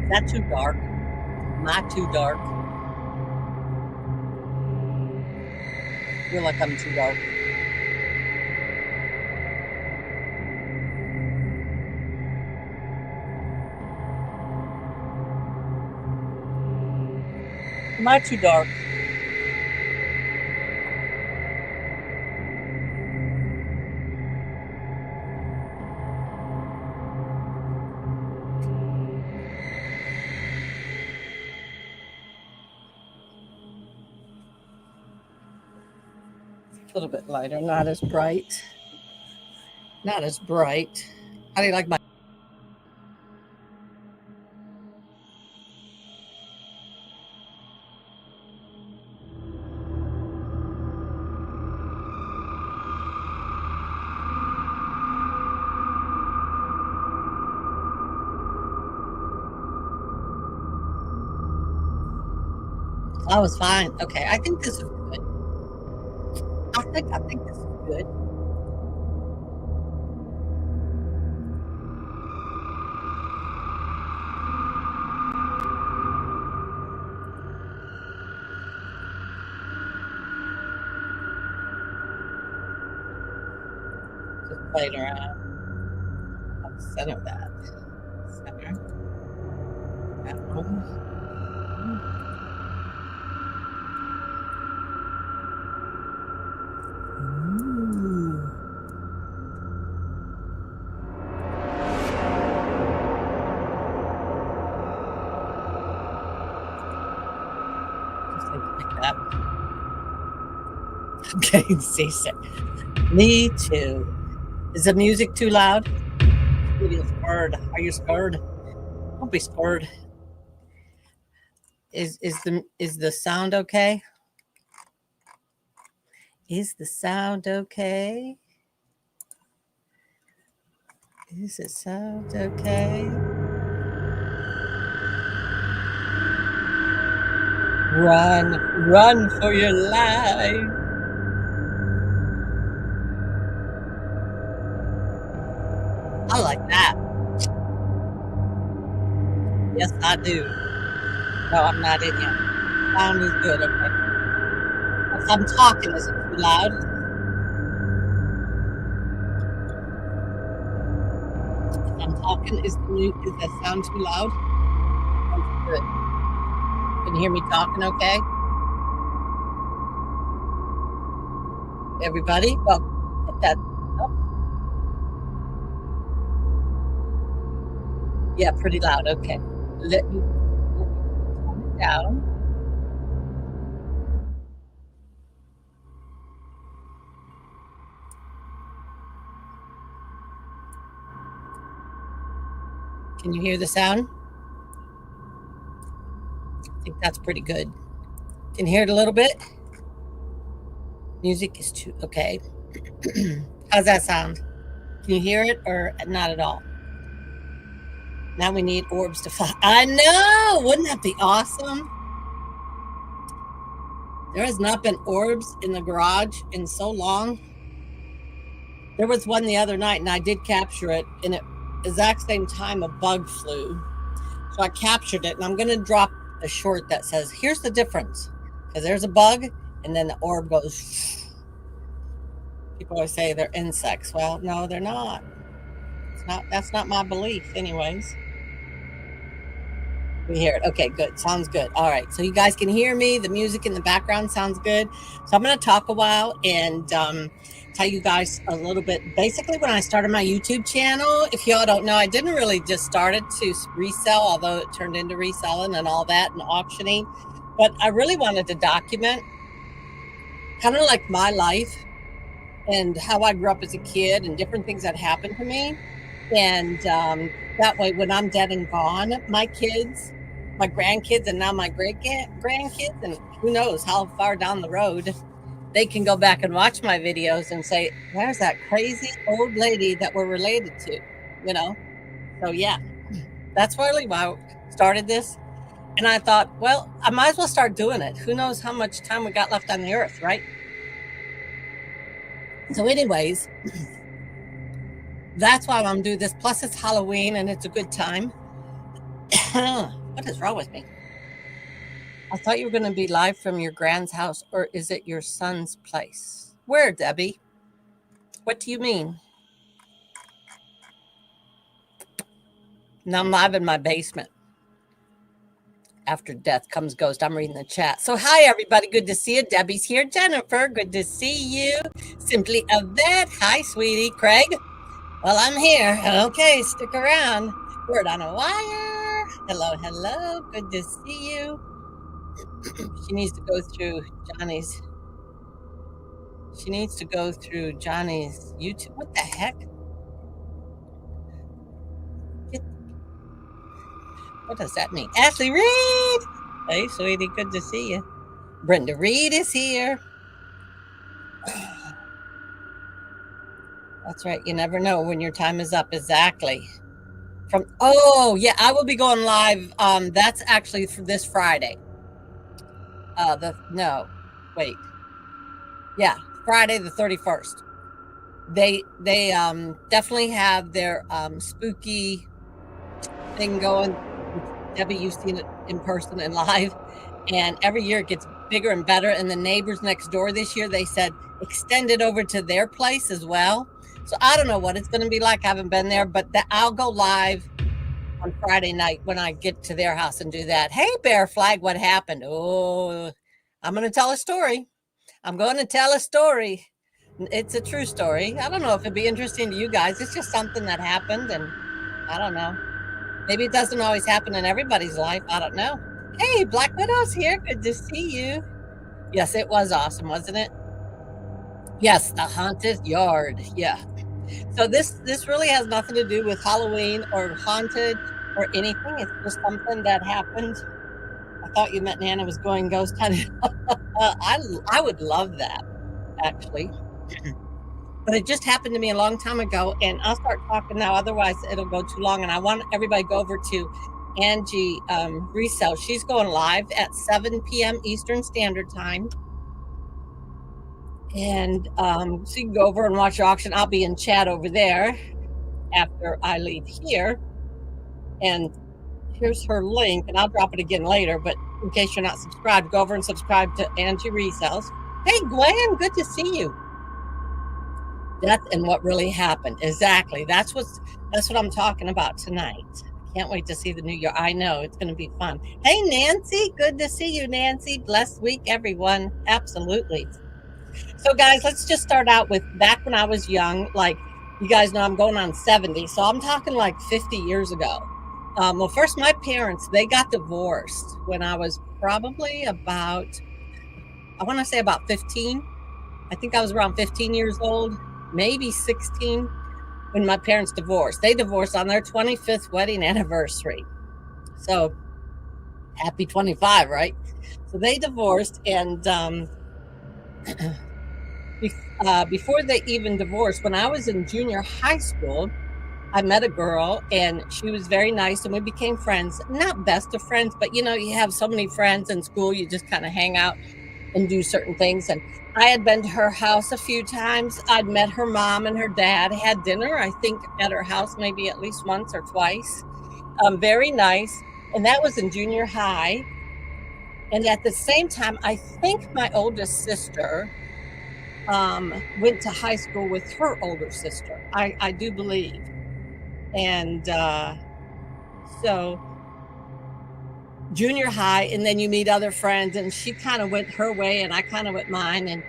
Is that too dark? Not too dark. I feel like I'm too dark. Am I too dark? A little bit lighter, not as bright. Not as bright. How do you like my? I was fine. Okay, I think this is good. I think this is good. Just playing around. I'll center that. Center. That one. Ooh. Just like that. I'm getting seasick. Me too. Is the music too loud? Are you scared? Are you scared? Don't be scared. Is the sound okay? Is the sound okay? Is it sound okay? Run for your life. I like that. Yes, I do. No, I'm not in yet. Sound is good, okay. If I'm talking, is it too loud? If I'm talking, is that sound too loud? That's good. Can you hear me talking okay? Everybody? Well, hit that up. Yeah, pretty loud. Okay. Let me turn it down. Can you hear the sound? I think that's pretty good. Can you hear it a little bit? Music is too okay. How's that sound? Can you hear it or not at all? Now we need orbs to fly. I know! Wouldn't that be awesome? There has not been orbs in the garage in so long. There was one the other night and I did capture it, and at the exact same time a bug flew. So I captured it, and I'm going to drop a short that says, here's the difference. Because there's a bug, and then the orb goes. People always say they're insects. Well, no, they're not. That's not my belief, anyways. We hear it. Okay, good. Sounds good. All right. So you guys can hear me. The music in the background sounds good. So I'm going to talk a while and tell you guys a little bit. Basically, when I started my YouTube channel, if y'all don't know, I didn't really just started to resell, although it turned into reselling and all that and auctioning. But I really wanted to document kind of like my life and how I grew up as a kid and different things that happened to me. And that way, when I'm dead and gone, my kids, my grandkids, and now my great grandkids, and who knows how far down the road, they can go back and watch my videos and say, there's that crazy old lady that we're related to, you know? So, yeah, that's really why I started this. And I thought, well, I might as well start doing it. Who knows how much time we got left on the earth, right? So, anyways, that's why I'm doing this. Plus, it's Halloween and it's a good time. What is wrong with me? I thought you were going to be live from your grand's house, or is it your son's place? Where, Debbie? What do you mean? Now I'm live in my basement. After death comes ghost. I'm reading the chat. So hi, everybody. Good to see you. Debbie's here. Jennifer, good to see you. Simply Yvette. Hi, sweetie. Craig. Well, I'm here. Okay, stick around. Word on a wire. Hello, hello. Good to see you. She needs to go through Johnny's. She needs to go through Johnny's YouTube. What the heck? What does that mean? Ashley Reed. Hey, sweetie. Good to see you. Brenda Reed is here. That's right. You never know when your time is up. Exactly. Yeah, I will be going live. That's actually for this Friday. Friday the 31st. They definitely have their spooky thing going. Debbie, you've seen it in person and live, and every year it gets bigger and better. And the neighbors next door this year, they said extend it over to their place as well. So I don't know what it's going to be like. I haven't been there, but I'll go live on Friday night when I get to their house and do that. Hey, Bear Flag, what happened? Oh, I'm going to tell a story. I'm going to tell a story. It's a true story. I don't know if it'd be interesting to you guys. It's just something that happened, and I don't know. Maybe it doesn't always happen in everybody's life. I don't know. Hey, Black Widow's here. Good to see you. Yes, it was awesome, wasn't it? Yes, the haunted yard. Yeah. So this really has nothing to do with Halloween or haunted or anything. It's just something that happened. I thought you meant Nana was going ghost hunting. I would love that, actually. But it just happened to me a long time ago, and I'll start talking now. Otherwise, it'll go too long. And I want everybody to go over to Angie Resell. She's going live at 7 p.m. Eastern Standard Time. And so you can go over and watch the auction. I'll be in chat over there after I leave here. And here's her link, and I'll drop it again later. But in case you're not subscribed, go over and subscribe to Angie Resells. Hey, Gwen, good to see you. Death and what really happened. Exactly. That's what I'm talking about tonight. Can't wait to see the new year. I know it's going to be fun. Hey, Nancy. Good to see you, Nancy. Blessed week, everyone. Absolutely. So, guys, let's just start out with back when I was young. Like, you guys know I'm going on 70. So I'm talking like 50 years ago. Well, first, my parents, they got divorced when I was probably about 15. I think I was around 15 years old. Maybe 16 when my parents divorced. They divorced on their 25th wedding anniversary. So happy 25, right? So they divorced, and before they even divorced, when I was in junior high school, I met a girl, and she was very nice, and we became friends. Not best of friends, but you have so many friends in school, you just kind of hang out and do certain things. And I had been to her house a few times. I'd met her mom and her dad, had dinner, I think, at her house maybe at least once or twice. Very nice. And that was in junior high. And at the same time, I think my oldest sister went to high school with her older sister. I do believe. And so junior high, and then you meet other friends, and she kind of went her way and I kind of went mine, and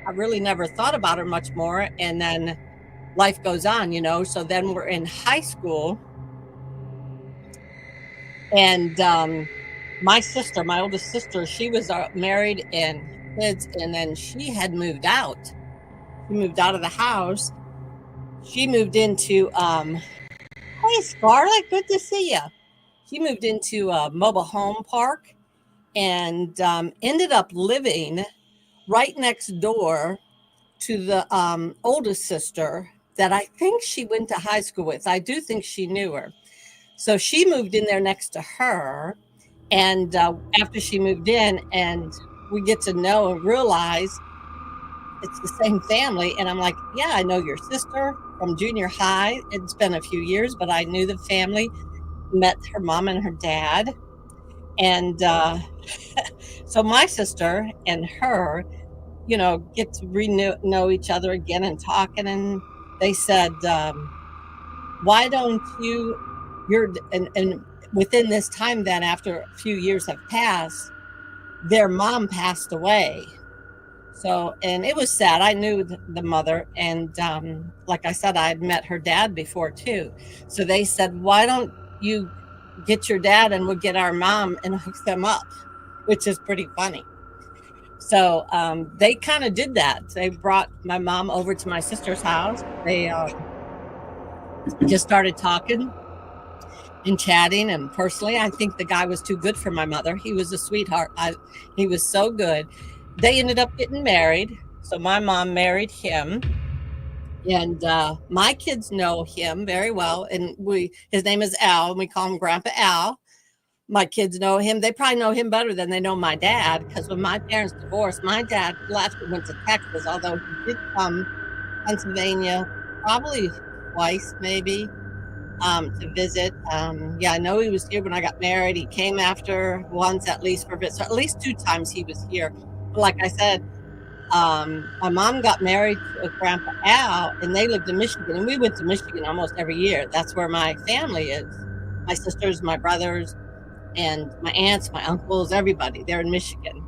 I really never thought about her much more. And then life goes on, so then we're in high school, and my oldest sister, she was married and kids, and then she had moved out. She moved out of the house. She moved into hey, Scarlett, good to see you. She moved into a mobile home park and ended up living right next door to the oldest sister that I think she went to high school with. I do think she knew her. So she moved in there next to her. And after she moved in, and we get to know and realize it's the same family. And I'm like, yeah, I know your sister from junior high. It's been a few years, but I knew the family. met her mom and her dad. And so my sister and her, get to know each other again and talking. And they said, why don't and within this time, then after a few years have passed, their mom passed away. So, and it was sad. I knew the mother, and like I said, I had met her dad before too. So they said, why don't you get your dad and we'll get our mom and hook them up, which is pretty funny. So they kind of did that. They brought my mom over to my sister's house. They just started talking and chatting. And personally, I think the guy was too good for my mother. He was a sweetheart. He was so good. They ended up getting married. So my mom married him. And my kids know him very well. And his name is Al, and we call him Grandpa Al. My kids know him. They probably know him better than they know my dad, because when my parents divorced, my dad left and went to Texas, although he did come to Pennsylvania probably twice, maybe, to visit. Yeah, I know he was here when I got married. He came after once at least for a bit. So at least 2 times he was here. But like I said, my mom got married to Grandpa Al, and they lived in Michigan. And we went to Michigan almost every year. That's where my family is. My sisters, my brothers, and my aunts, my uncles, everybody. They're in Michigan.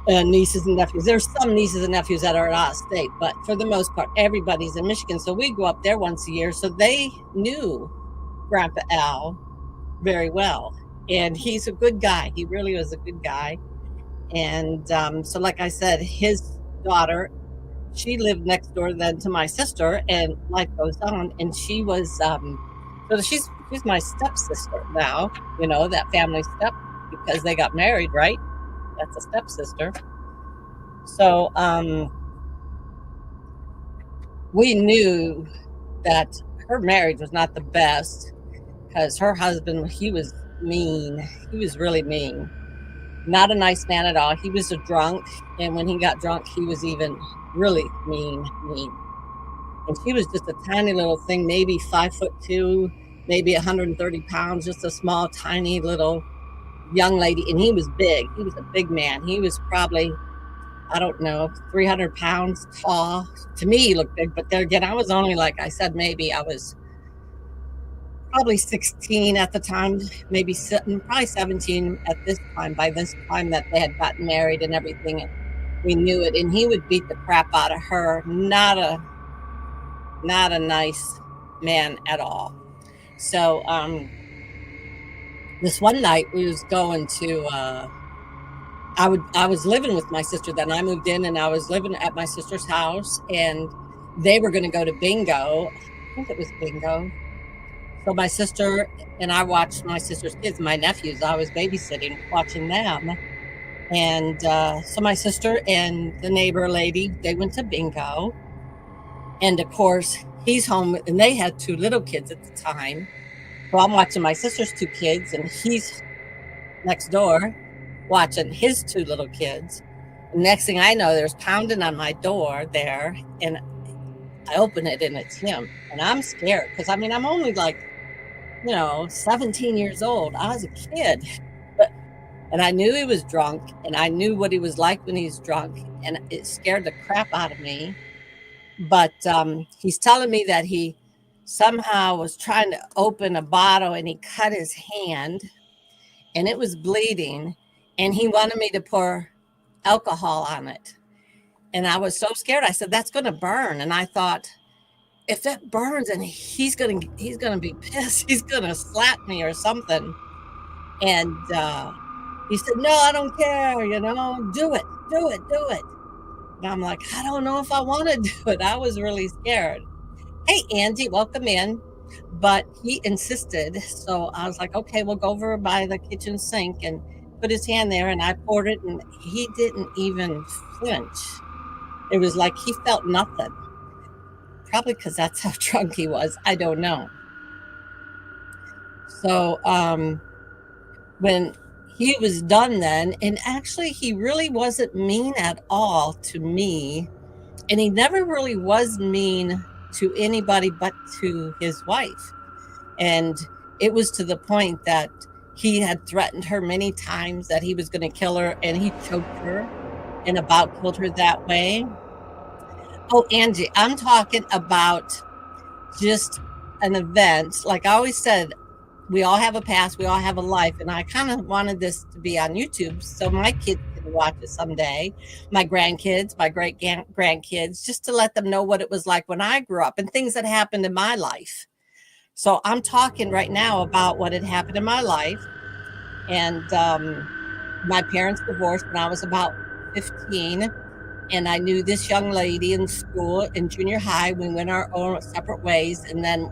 And nieces and nephews. There's some nieces and nephews that are out of state, but for the most part, everybody's in Michigan. So we go up there once a year. So they knew Grandpa Al very well. And he's a good guy. He really was a good guy. And so, like I said, his daughter, she lived next door then to my sister, and life goes on. And she was, so she's my stepsister now, that family step, because they got married, right? That's a stepsister. So we knew that her marriage was not the best, because her husband, he was mean. He was really mean. Not a nice man at all. He was a drunk, and when he got drunk, he was even really mean. And she was just a tiny little thing, maybe 5'2", maybe 130 pounds, just a small, tiny little young lady. And he was big. He was a big man. He was probably, I don't know, 300 pounds tall. To me, he looked big. But there again, I was only, like I said, maybe I was probably 16 at the time, maybe probably 17 at this time, by this time that they had gotten married and everything. And we knew it. And he would beat the crap out of her. Not a nice man at all. So this one night we was going to I was living with my sister then. I moved in and I was living at my sister's house, and they were going to go to bingo. I think it was bingo. So my sister and I watched my sister's kids, my nephews. I was babysitting, watching them. And so my sister and the neighbor lady, they went to bingo. And of course, he's home, and they had 2 little kids at the time. So I'm watching my sister's 2 kids, and he's next door watching his 2 little kids. And next thing I know, there's pounding on my door there, and I open it, and it's him. And I'm scared, because I'm only like, 17 years old. I was a kid. And I knew he was drunk, and I knew what he was like when he's drunk, and it scared the crap out of me. But he's telling me that he somehow was trying to open a bottle, and he cut his hand, and it was bleeding, and he wanted me to pour alcohol on it. And I was so scared. I said, that's going to burn. And I thought, if it burns, and he's going to be pissed, he's going to slap me or something. And he said, no, I don't care, do it. And I'm like, I don't know if I want to do it. I was really scared. Hey, Andy, welcome in. But he insisted. So I was like, okay, we'll go over by the kitchen sink, and put his hand there, and I poured it, and he didn't even flinch. It was like he felt nothing. Probably because that's how drunk he was. I don't know. So when he was done then, and actually he really wasn't mean at all to me, and he never really was mean to anybody but to his wife. And it was to the point that he had threatened her many times that he was going to kill her, and he choked her and about killed her that way. Oh, Angie, I'm talking about just an event. Like I always said, we all have a past, we all have a life, and I kind of wanted this to be on YouTube so my kids can watch it someday, my grandkids, my great grandkids, just to let them know what it was like when I grew up and things that happened in my life. So I'm talking right now about what had happened in my life, and my parents divorced when I was about 15, and I knew this young lady in school in junior high. We went our own separate ways, and then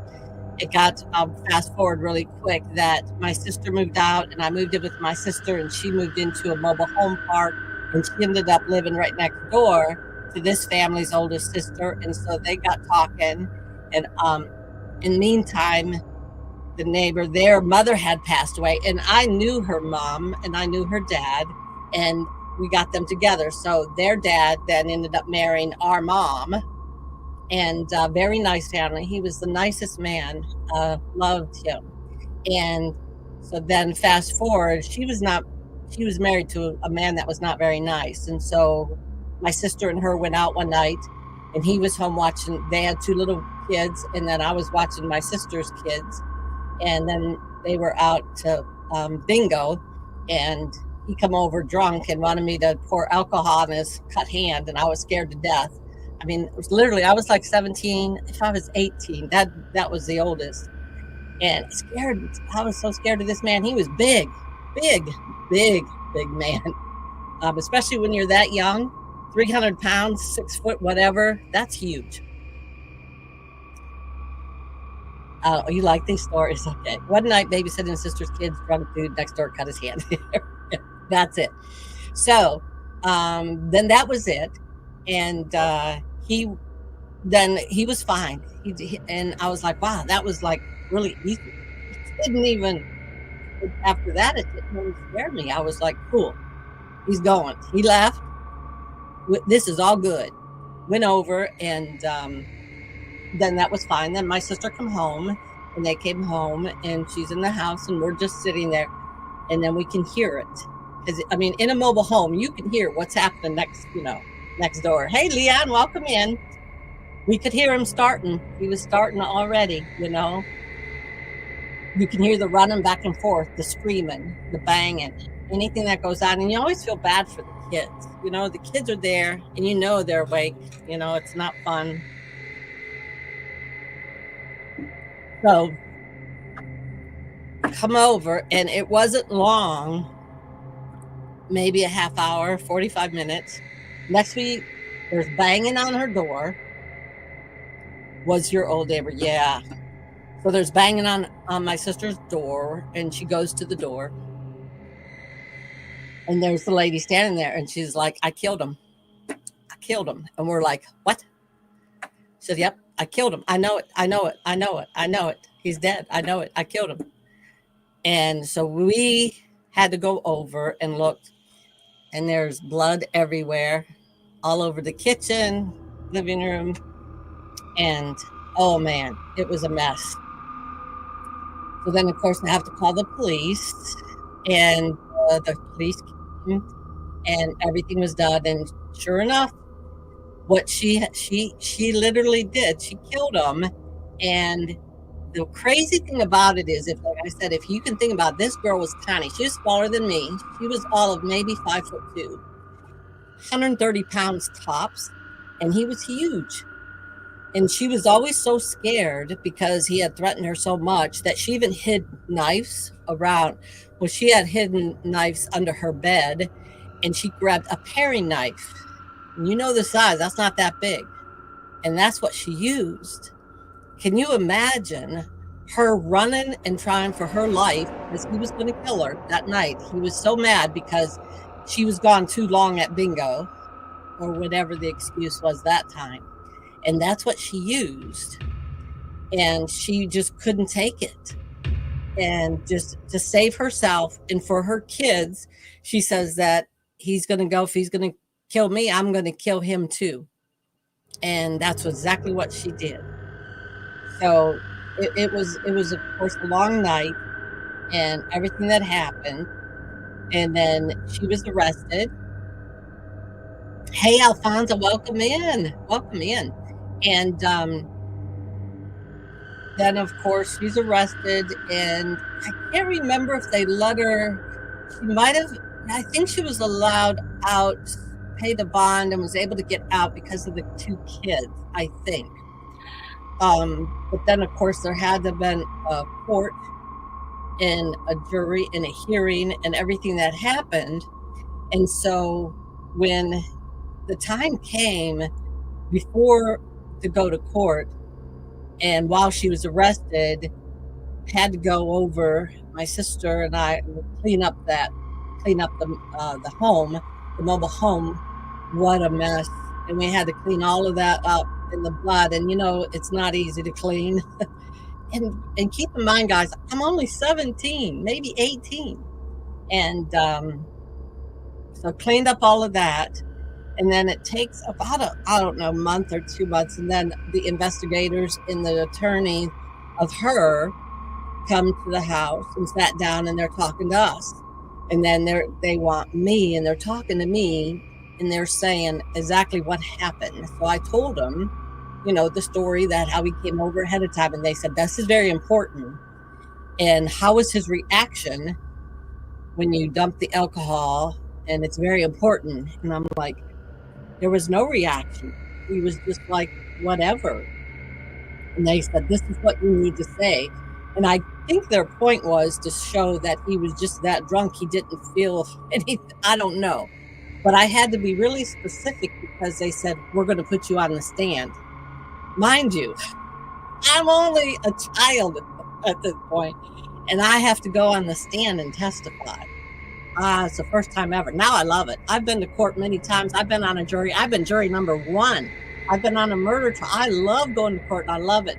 it got fast forward really quick that my sister moved out and I moved in with my sister, and she moved into a mobile home park, and she ended up living right next door to this family's oldest sister. And so they got talking, and in the meantime, the neighbor, their mother had passed away, and I knew her mom and I knew her dad, and we got them together. So their dad then ended up marrying our mom, and very nice family. He was the nicest man. Loved him. And so then fast forward, she was married to a man that was not very nice. And so my sister and her went out one night, and he was home watching. They had two little kids, and then I was watching my sister's kids. And then they were out to bingo, and he come over drunk and wanted me to pour alcohol on his cut hand, and I was scared to death. I mean, it was literally, I was like 17. If I was 18, that was the oldest. And scared, I was so scared of this man. He was big, big, big, big man. Especially when you're that young, 300 pounds, 6 foot, whatever. That's huge. You like these stories? Okay. One night, babysitting sister's kids, drunk dude next door cut his hand. That's it. So then that was it. And he was fine. And I was like, wow, that was like really easy. It didn't even, after that, it didn't really scare me. I was like, cool, he's going. He left. This is all good. Went over, and then that was fine. Then my sister come home, and they came home, and she's in the house, and we're just sitting there, and then we can hear it. Because I mean, in a mobile home, you can hear what's happening next door. Hey, Leon, welcome in. We could hear him starting. He was starting already. You can hear the running back and forth, the screaming, the banging, anything that goes on, and you always feel bad for the kids. The kids are there, and they're awake. It's not fun. So come over, and it wasn't long, maybe a half hour, 45 minutes. Next week, there's banging on her door. Was your old neighbor? Yeah. So there's banging on my sister's door, and she goes to the door, and there's the lady standing there, and she's like, I killed him. I killed him. And we're like, what? She said, yep, I killed him. I know it. I know it. I know it. I know it. He's dead. I know it. I killed him. And so we had to go over and look, and there's blood everywhere, all over the kitchen, living room. And oh man, it was a mess. So then, of course, I have to call the police, and the police came, and everything was done. And sure enough, what she literally did, she killed him. And the crazy thing about it is, like I said, if you can think about it, this girl was tiny. She was smaller than me. She was all of maybe 5'2", 130 pounds tops, and he was huge. And she was always so scared because he had threatened her so much that she even hid knives around. Well, she had hidden knives under her bed, and she grabbed a paring knife. And the size, that's not that big. And that's what she used. Can you imagine her running and trying for her life because he was going to kill her that night? He was so mad because she was gone too long at bingo, or whatever the excuse was that time. And that's what she used. And she just couldn't take it. And just to save herself and for her kids, she says that he's going to go, if he's going to kill me, I'm going to kill him too. And that's exactly what she did. So it was of course a long night and everything that happened, and then she was arrested. Hey, Alfonso, welcome in, and then of course she's arrested, and I can't remember if they let her. She might have. I think she was allowed out, paid a bond, and was able to get out because of the two kids. I think. But then, of course, there had to have been a court and a jury and a hearing and everything that happened. And so, when the time came before to go to court, and while she was arrested, had to go over. My sister and I would clean up the home, the mobile home. What a mess! And we had to clean all of that up in the blood. And it's not easy to clean. And keep in mind, guys, I'm only 17, maybe 18, and so cleaned up all of that. And then it takes about I don't know, month or 2 months, and then the investigators and the attorney of her come to the house and sat down, and they're talking to us, and then they want me, and they're talking to me, and they're saying exactly what happened. So I told them, the story, that how he came over ahead of time, and they said this is very important, and how was his reaction when you dump the alcohol, and it's very important. And I'm like, there was no reaction. He was just like, whatever. And they said, this is what you need to say. And I think their point was to show that he was just that drunk. He didn't feel anything. I don't know. But I had to be really specific because they said, we're going to put you on the stand. Mind you, I'm only a child at this point, and I have to go on the stand and testify. It's the first time ever. Now I love it. I've been to court many times. I've been on a jury. I've been jury number 1. I've been on a murder trial. I love going to court, and I love it.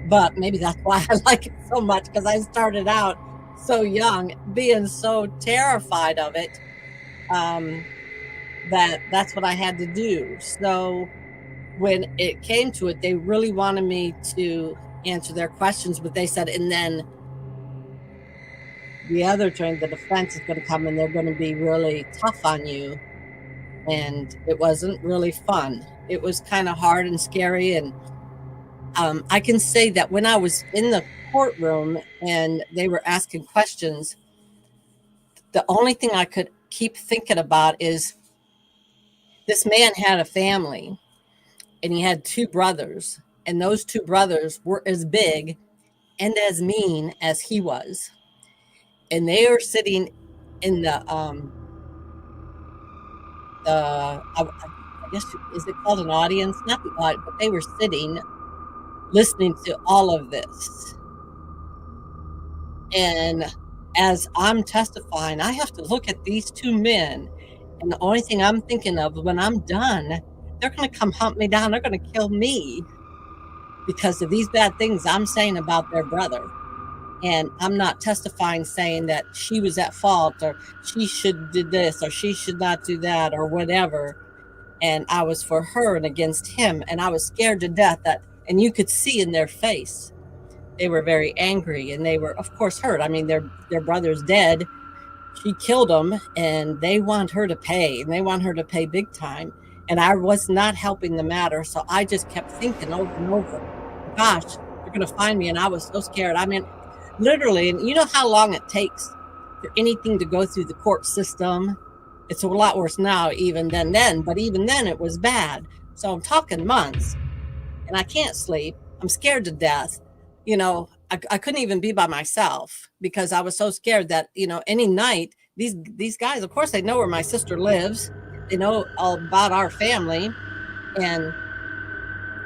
But maybe that's why I like it so much, because I started out so young, being so terrified of it, that's what I had to do. So when it came to it, they really wanted me to answer their questions, but they said, and then the other attorney, the defense, is going to come and they're going to be really tough on you. And it wasn't really fun. It was kind of hard and scary. And I can say that when I was in the courtroom and they were asking questions, the only thing I could keep thinking about is this man had a family, and he had 2 brothers, and those 2 brothers were as big and as mean as he was. And they were sitting in I guess, is it called an audience? Not the audience, but they were sitting, listening to all of this. And as I'm testifying, I have to look at these 2 men, and the only thing I'm thinking of when I'm done, they're going to come hunt me down. They're going to kill me because of these bad things I'm saying about their brother. And I'm not testifying saying that she was at fault, or she should do this, or she should not do that, or whatever. And I was for her and against him. And I was scared to death and you could see in their face, they were very angry, and they were, of course, hurt. I mean, their brother's dead. She killed him, and they want her to pay, and they want her to pay big time. And I was not helping the matter. So I just kept thinking over and over, gosh, they're going to find me. And I was so scared. I mean, literally, and you know how long it takes for anything to go through the court system. It's a lot worse now even than then, but even then it was bad. So I'm talking months, and I can't sleep. I'm scared to death. I couldn't even be by myself because I was so scared that, any night, these guys, of course, they know where my sister lives. They know all about our family. And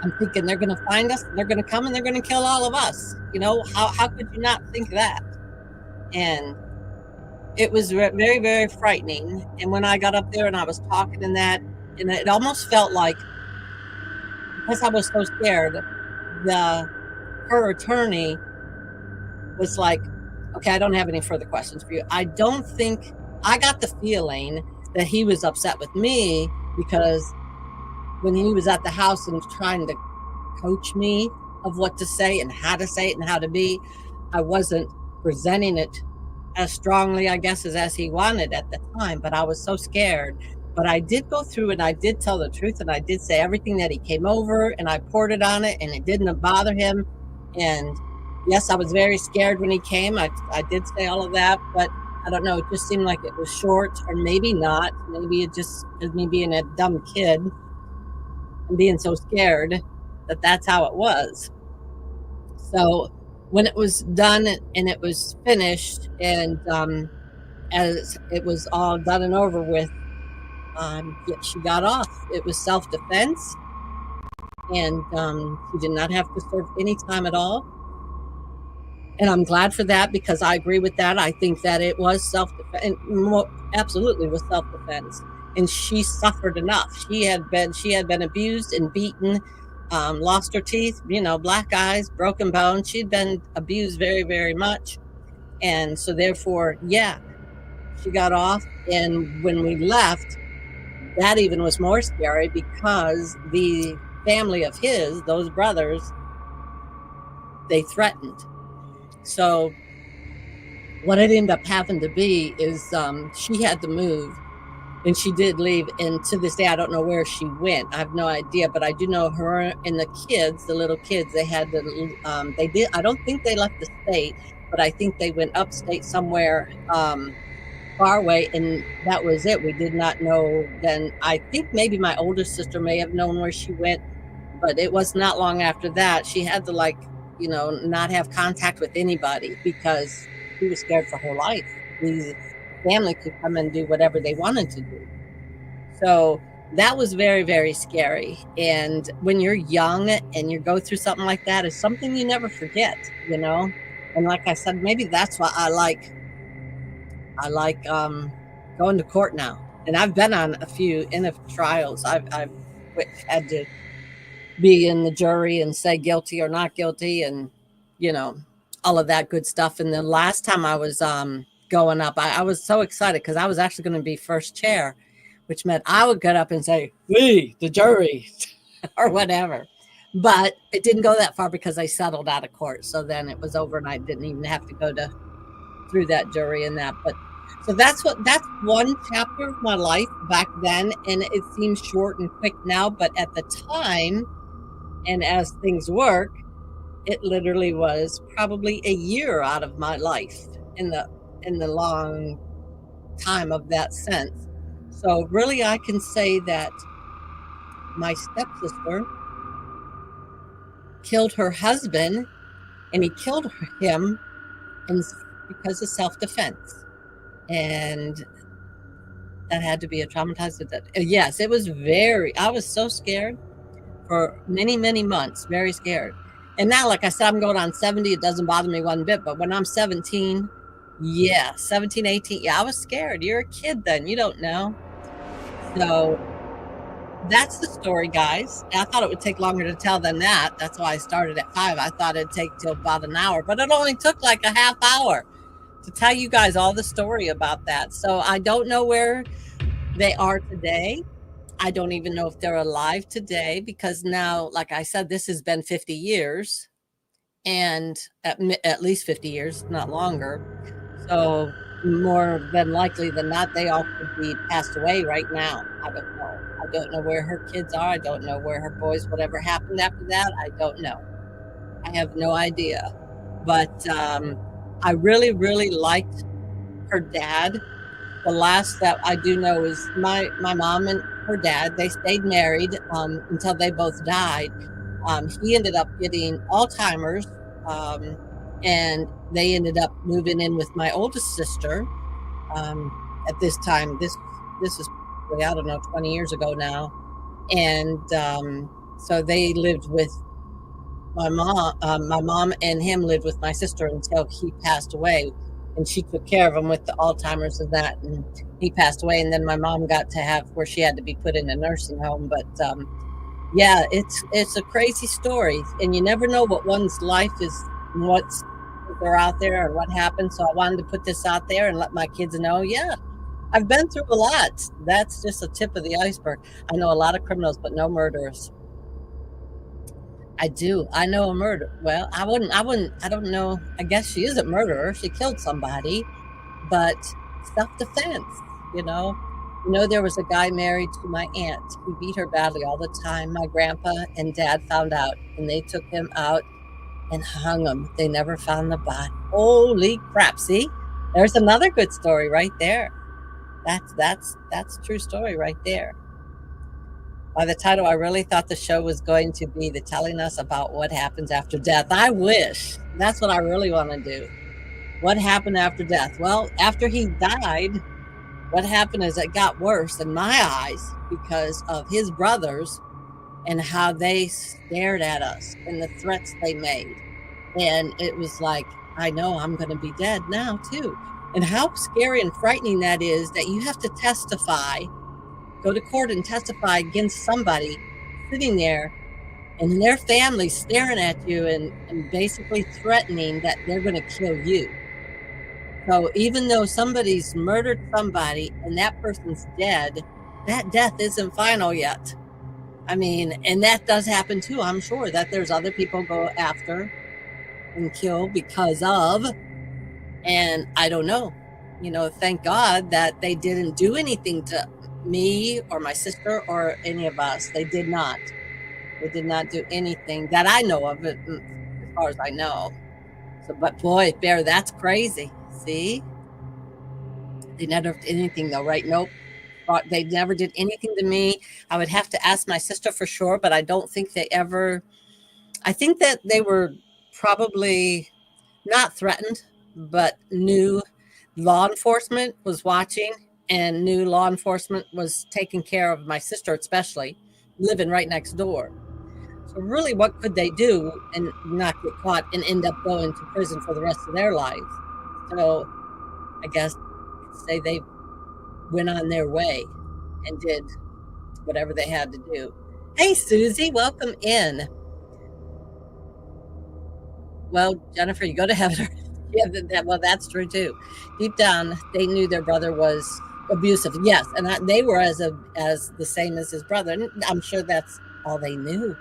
I'm thinking they're going to find us, they're going to come, and they're going to kill all of us. How could you not think that? And it was very, very frightening. And when I got up there and I was talking and it almost felt like, because I was so scared, her attorney was like, okay, I don't have any further questions for you. I don't think, I got the feeling that he was upset with me because when he was at the house and trying to coach me of what to say and how to say it and how to be. I wasn't presenting it as strongly, I guess, as he wanted at the time, but I was so scared. But I did go through and I did tell the truth, and I did say everything that he came over, and I poured it on it, and it didn't bother him. And yes, I was very scared when he came. I did say all of that, but I don't know. It just seemed like it was short, or maybe not. Maybe it just is me being a dumb kid and being so scared that that's how it was. So when it was done and it was finished, and as it was all done and over with, she got off. It was self-defense, and she did not have to serve any time at all. And I'm glad for that, because I agree with that. I think that it was self-defense, and absolutely was self-defense. And she suffered enough. She had been abused and beaten, lost her teeth, black eyes, broken bones. She'd been abused very, very much. And so therefore, yeah, she got off. And when we left, that even was more scary, because the family of those brothers, they threatened. So what it ended up having to be is she had to move, and she did leave. And to this day, I don't know where she went. I have no idea, but I do know her and the kids, the little kids, they had to, they did, I don't think they left the state, but I think they went upstate somewhere far away, and that was it. We did not know then. I think maybe my older sister may have known where she went, but it was not long after that. She had to not have contact with anybody, because she was scared for her life. The family could come and do whatever they wanted to do. So that was very, very scary. And when you're young and you go through something like that, it's something you never forget, And like I said, maybe that's why I like going to court now. And I've been on a few trials. I've had to be in the jury and say guilty or not guilty, and all of that good stuff. And the last time I was going up, I was so excited, because I was actually going to be first chair, which meant I would get up and say, "We, the jury," or whatever. But it didn't go that far, because I settled out of court. So then it was over, and I didn't even have to go through that jury and that. But so that's one chapter of my life back then, and it seems short and quick now, but at the time, and as things work, it literally was probably a year out of my life in the long time of that sense. So really, I can say that my stepsister killed her husband, and he killed him because of self-defense. And that had to be a traumatizing. Yes, it was I was so scared for many, many months, very scared. And now, like I said, I'm going on 70. It doesn't bother me one bit. But when I'm 17, 18, I was scared. You're a kid then. You don't know. So that's the story, guys. I thought it would take longer to tell than that. That's why I started at 5. I thought it'd take till about an hour, but it only took like a half hour to tell you guys all the story about that. So I don't know where they are today. I don't even know if they're alive today, because now, like I said, this has been 50 years, and at least 50 years, not longer. So more than likely than not, they all could be passed away right now. I don't know. I don't know where her kids are. I don't know where her boys, whatever happened after that. I don't know. I have no idea. But I really, really liked her dad. The last that I do know is my mom and her dad. They stayed married until they both died. He ended up getting Alzheimer's, and they ended up moving in with my oldest sister at this time. This is probably, I don't know, 20 years ago now. And so they lived with my mom and him lived with my sister until he passed away. And she took care of him with the Alzheimer's and that, and he passed away. And then my mom got to have where she had to be put in a nursing home. But yeah, it's a crazy story, and you never know what one's life is, and what's they're out there and what happened. So I wanted to put this out there and let my kids know, yeah, I've been through a lot. That's just the tip of the iceberg. I know a lot of criminals, but no murderers. I do. I know a murder. Well, I don't know. I guess she is a murderer. She killed somebody, but self-defense, you know. There was a guy married to my aunt. He beat her badly all the time. My grandpa and dad found out, and they took him out and hung him. They never found the body. Holy crap. See? There's another good story right there. That's a true story right there. By the title, I really thought the show was going to be the telling us about what happens after death. I wish. That's what I really want to do. What happened after death? Well, after he died, what happened is it got worse in my eyes because of his brothers and how they stared at us and the threats they made. And it was like, I know I'm going to be dead now, too. And how scary and frightening that is, that you have to testify, go to court and testify against somebody sitting there and their family staring at you and basically threatening that they're going to kill you. So even though somebody's murdered somebody and that person's dead, that death isn't final yet. I mean, and that does happen too. I'm sure that there's other people go after and kill because of, and I don't know. Thank God that they didn't do anything to me or my sister or any of us. They did not. They did not do anything that I know of, as far as I know. So, but boy, Bear, that's crazy. See? They never did anything though, right? Nope. They never did anything to me. I would have to ask my sister for sure, but I don't think they ever. I think that they were probably not threatened, but knew law enforcement was watching and knew law enforcement was taking care of my sister, especially living right next door. So really, what could they do and not get caught and end up going to prison for the rest of their lives? So I guess say they went on their way and did whatever they had to do. Hey, Susie, welcome in. Well, Jennifer, you go to heaven. Yeah, well, that's true too. Deep down, they knew their brother was abusive. Yes, and they were as the same as his brother. And I'm sure that's all they knew.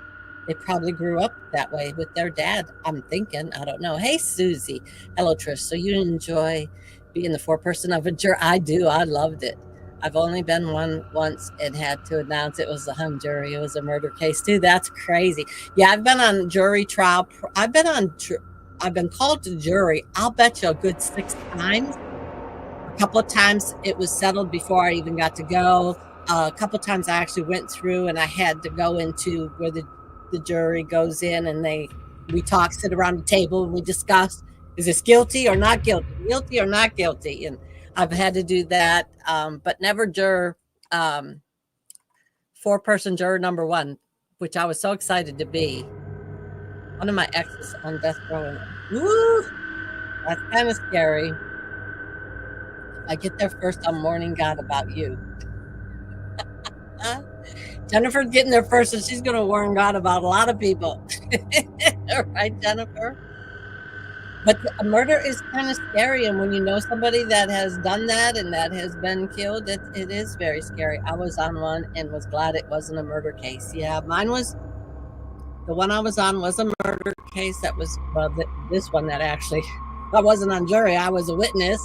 They probably grew up that way with their dad. I'm thinking. I don't know. Hey, Susie. Hello, Trish. So you enjoy being the foreperson of a jury? I do. I loved it. I've only been one once and had to announce it was a hung jury. It was a murder case too. That's crazy. Yeah, I've been on jury trial. I've been called to jury. I'll bet you a good 6 times. A couple of times it was settled before I even got to go. A couple of times I actually went through and I had to go into where the jury goes in and we talk, sit around the table, and we discuss, is this guilty or not guilty? Guilty or not guilty? And I've had to do that, but never juror, 4-person juror number 1, which I was so excited to be. One of my exes on death row. Woo! That's kind of scary. I get there first, I'm warning God about you. Jennifer's getting there first, and she's going to warn God about a lot of people. Right, Jennifer? But a murder is kind of scary, and when you know somebody that has done that and that has been killed, it is very scary. I was on one and was glad it wasn't a murder case. Yeah, mine was, the one I was on was a murder case. That was, well, this one that actually, I wasn't on jury. I was a witness,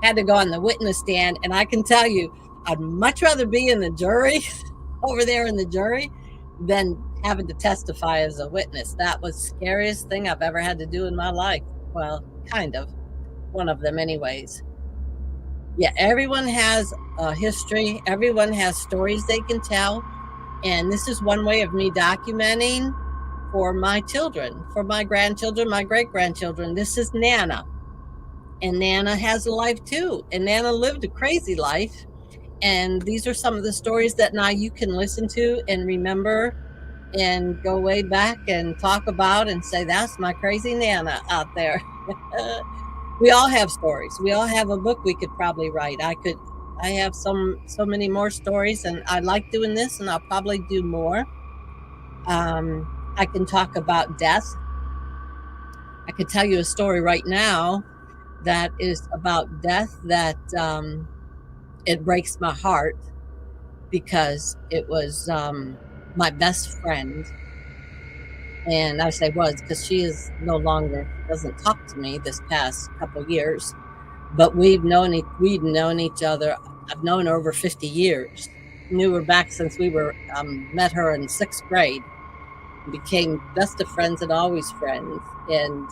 had to go on the witness stand, and I can tell you, I'd much rather be in the jury, over there in the jury, than having to testify as a witness. That was the scariest thing I've ever had to do in my life. Well, kind of. One of them anyways. Yeah, everyone has a history. Everyone has stories they can tell. And this is one way of me documenting for my children, for my grandchildren, my great-grandchildren. This is Nana. And Nana has a life too. And Nana lived a crazy life. And these are some of the stories that now you can listen to and remember and go way back and talk about and say, that's my crazy Nana out there. We all have stories. We all have a book we could probably write. I have so many more stories, and I like doing this, and I'll probably do more. I can talk about death. I could tell you a story right now that is about death that it breaks my heart because it was my best friend, And I say was because she is no longer, she doesn't talk to me this past couple years, but we've known each other. I've known her over 50 years. Knew her back since we were met her in 6th grade. Became best of friends and always friends, and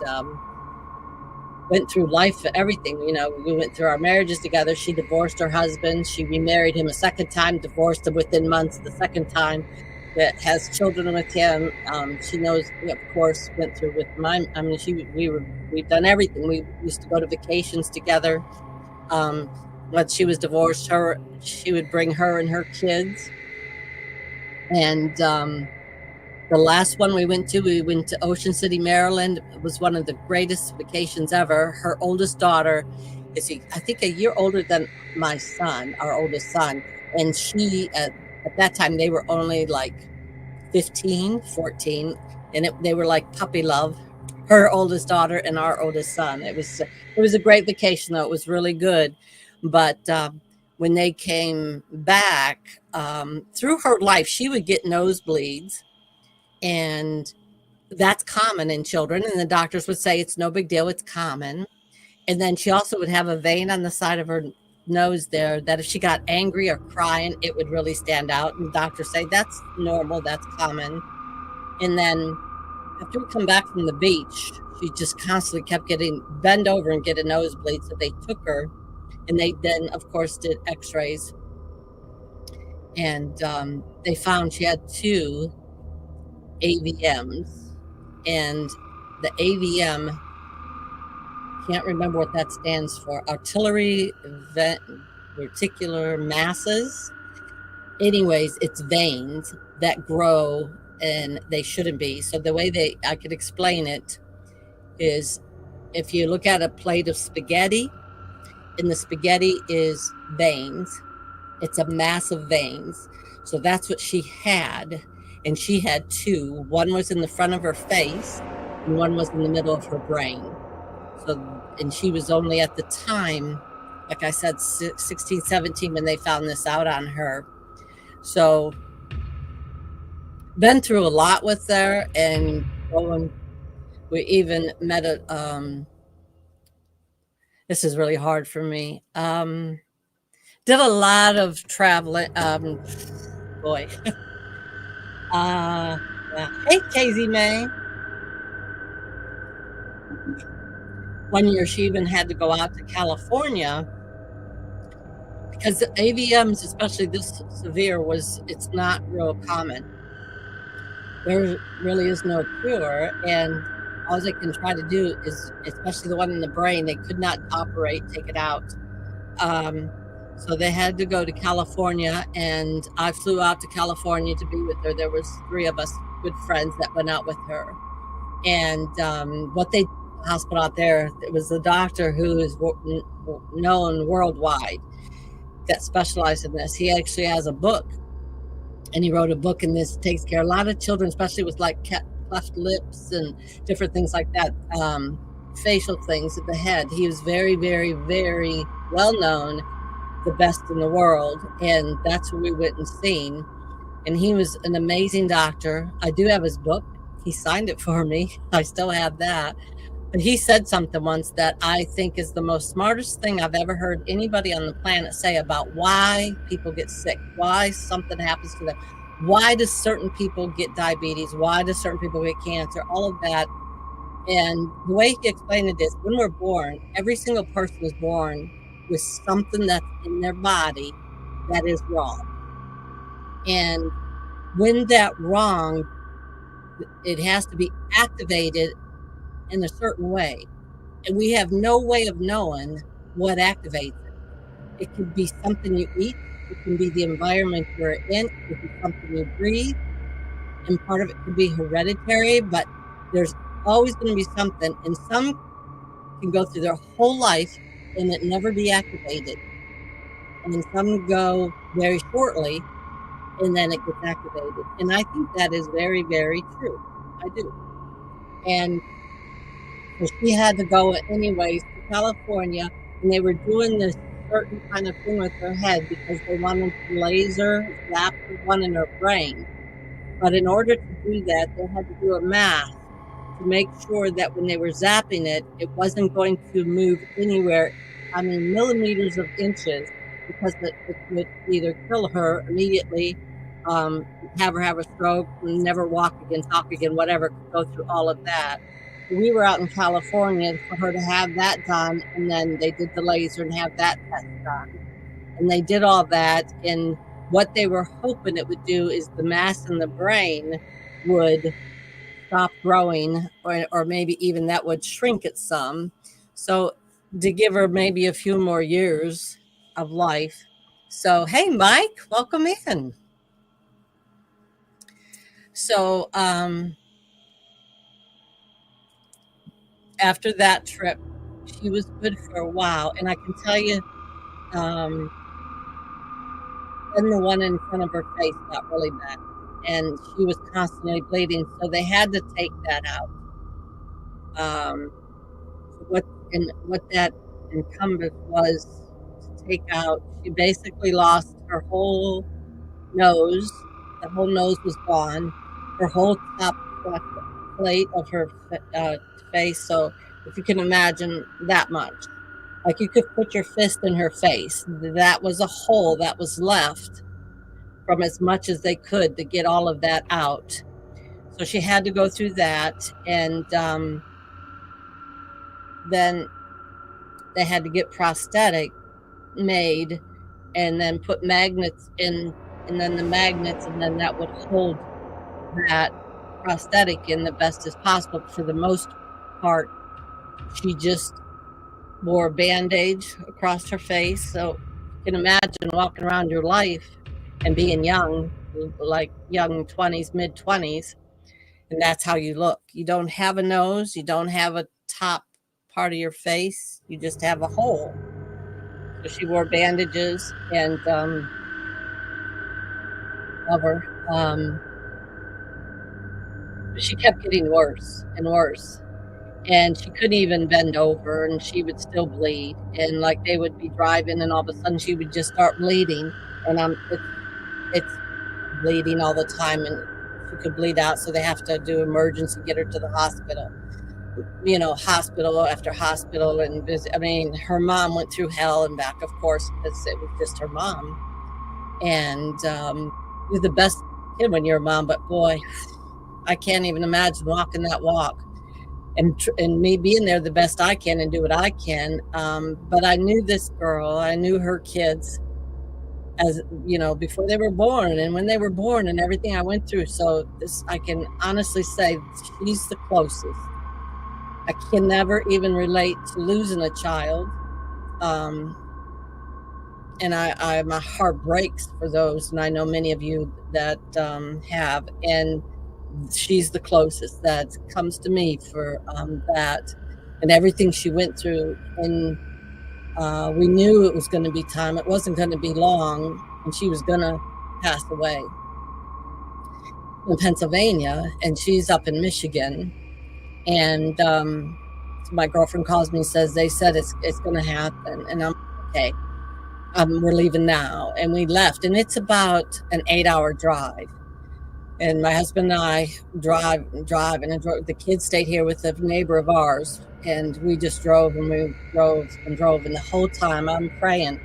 went through life, everything. We went through our marriages together. She divorced her husband. She remarried him a second time, divorced him within months the second time. That has children with him. She knows, of course, went through with mine. I mean, we've done everything. We used to go to vacations together. When she was divorced, she would bring her and her kids. And the last one we went to Ocean City, Maryland. It was one of the greatest vacations ever. Her oldest daughter is, I think, a year older than my son, our oldest son. And she, at that time, they were only like 15, 14, and they were like puppy love, her oldest daughter and our oldest son. It was a great vacation, though. It was really good. But when they came back, through her life, she would get nosebleeds, and that's common in children. And the doctors would say it's no big deal, it's common. And then she also would have a vein on the side of her nose there that if she got angry or crying, it would really stand out. And doctors say that's normal, that's common. And then after we come back from the beach, she just constantly kept getting bend over and get a nosebleed. So they took her, and they then, of course, did x-rays. And they found she had 2 AVMs. And the AVM, can't remember what that stands for, artillery reticular masses. Anyways, it's veins that grow, and they shouldn't be. So the way I could explain it is, if you look at a plate of spaghetti, and the spaghetti is veins, it's a mass of veins. So that's what she had. And she had 2. One was in the front of her face, and one was in the middle of her brain. So, and she was only at the time, like I said, 16, 17 when they found this out on her. So, been through a lot with her, and we even met this is really hard for me. Did a lot of traveling. Boy. Yeah. Hey, Casey May. One year she even had to go out to California because the AVMs, especially this severe, it's not real common. There really is no cure, and all they can try to do is, especially the one in the brain, they could not take it out. So they had to go to California, and I flew out to California to be with her. There was 3 of us good friends that went out with her. And what they hospital out there, it was a doctor who is known worldwide that specialized in this. He actually has a book, and he wrote a book, and this takes care of a lot of children, especially with like cleft lips and different things like that, facial things at the head. He was very, very, very well known, the best in the world, and that's what we went and seen. And he was an amazing doctor. I do have his book. He signed it for me. I still have that. But he said something once that I think is the most smartest thing I've ever heard anybody on the planet say about why people get sick, why something happens to them, why do certain people get diabetes, why do certain people get cancer, all of that. And the way he explained it is, when we're born, every single person is born with something that's in their body that is wrong. And when that wrong, it has to be activated in a certain way. And we have no way of knowing what activates it. It could be something you eat. It can be the environment you're in. It could be something you breathe. And part of it could be hereditary, but there's always going to be something. And some can go through their whole life and it never be activated. And some go very shortly and then it gets activated. And I think that is very, very true. I do. And so she had to go anyways to California, and they were doing this certain kind of thing with her head because they wanted to laser zap the one in her brain. But in order to do that, they had to do a math to make sure that when they were zapping it, it wasn't going to move anywhere, I mean, millimeters of inches, because it would either kill her immediately, have her have a stroke, never walk again, talk again, whatever, go through all of that. We were out in California for her to have that done, and then they did the laser and have that test done. And they did all that, and what they were hoping it would do is the mass in the brain would stop growing, or maybe even that would shrink it some. So to give her maybe a few more years of life. So, hey, Mike, welcome in. So, after that trip, she was good for a while. And I can tell you, um, then the one in front of her face got really bad. And she was constantly bleeding. So they had to take that out. Um, what what that encompassed was to take out. She basically lost her whole nose. The whole nose was gone. Her whole top plate of her face. So if you can imagine that much, like you could put your fist in her face. That was a hole that was left from as much as they could to get all of that out. So she had to go through that, and then they had to get prosthetic made, and then put magnets in, and then the magnets, and then that would hold that prosthetic in the best as possible. For the most part, she just wore a bandage across her face. So you can imagine walking around your life and being young, like young 20s, mid 20s, and that's how you look. You don't have a nose, you don't have a top part of your face, you just have a hole. So she wore bandages and cover. She kept getting worse and worse. And she couldn't even bend over, and she would still bleed. And like they would be driving, and all of a sudden she would just start bleeding. And it's bleeding all the time, and she could bleed out. So they have to do emergency, get her to the hospital. You know, hospital after hospital, and I mean, her mom went through hell and back, of course, because it was just her mom. And you're the best kid when you're a mom, but boy, I can't even imagine walking that walk, and me being there the best I can and do what I can. But I knew this girl, I knew her kids, as you know, before they were born and when they were born and everything I went through. So this, I can honestly say, she's the closest. I can never even relate to losing a child. Um, and my heart breaks for those, and I know many of you that have, and she's the closest that comes to me for that and everything she went through. And we knew it was going to be time. It wasn't going to be long, and she was going to pass away in Pennsylvania, and she's up in Michigan. And my girlfriend calls me and says, they said it's going to happen. And I'm okay. We're leaving now. And we left, and it's about an 8-hour drive. And my husband and I drive, and the kids stayed here with a neighbor of ours, and we just drove, and we drove and drove. And the whole time I'm praying,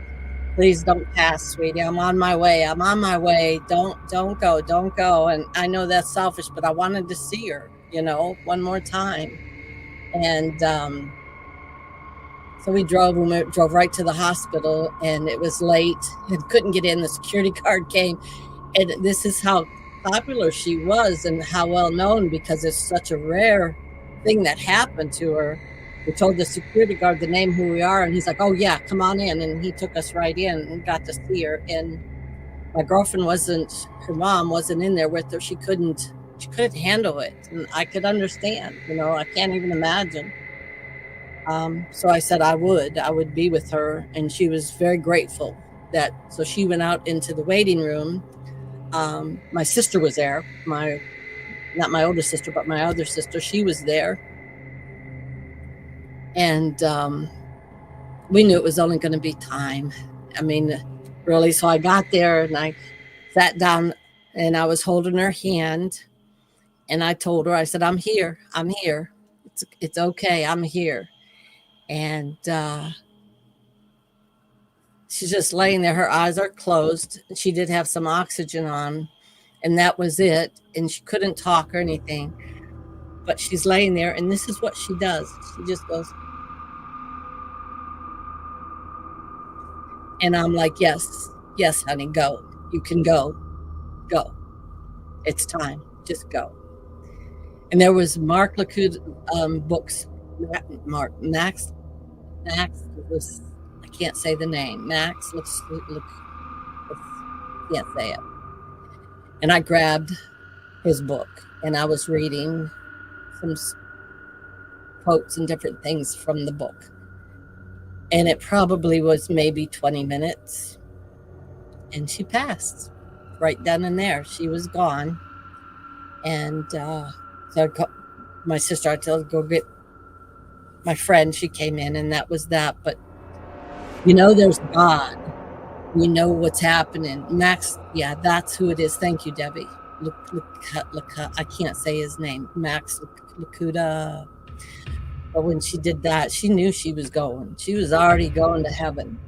please don't pass, sweetie. I'm on my way. I'm on my way. Don't go. And I know that's selfish, but I wanted to see her, you know, one more time. And so we drove, and we drove right to the hospital, and it was late and couldn't get in. The security guard came, and this is how popular she was and how well known, because it's such a rare thing that happened to her. We told the security guard the name, who we are, and he's like, oh yeah, come on in. And he took us right in and got to see her. And my girlfriend her mom wasn't in there with her. She couldn't handle it. And I could understand, you know, I can't even imagine. So I said I would be with her, and she was very grateful that. So she went out into the waiting room. My sister was there, not my older sister, but my other sister. She was there, and we knew it was only going to be time. I mean, really. So I got there, and I sat down and I was holding her hand, and I told her, I said, I'm here. I'm here. It's okay. I'm here. And she's just laying there. Her eyes are closed. She did have some oxygen on, and that was it. And she couldn't talk or anything. But she's laying there, and this is what she does. She just goes, and I'm like, yes, yes, honey, go. You can go. Go. It's time. Just go. And there was Mark Lacuda books. Max was, I can't say the name. Max can't say it. And I grabbed his book, and I was reading some quotes and different things from the book. And it probably was maybe 20 minutes. And she passed right then and there. She was gone. And so my sister, I told her, go get my friend. She came in, and that was that. But there's God. We know what's happening. Max, yeah, that's who it is. Thank you, Debbie. I can't say his name. Max Lacuda. But when she did that, she knew she was going. She was already going to heaven.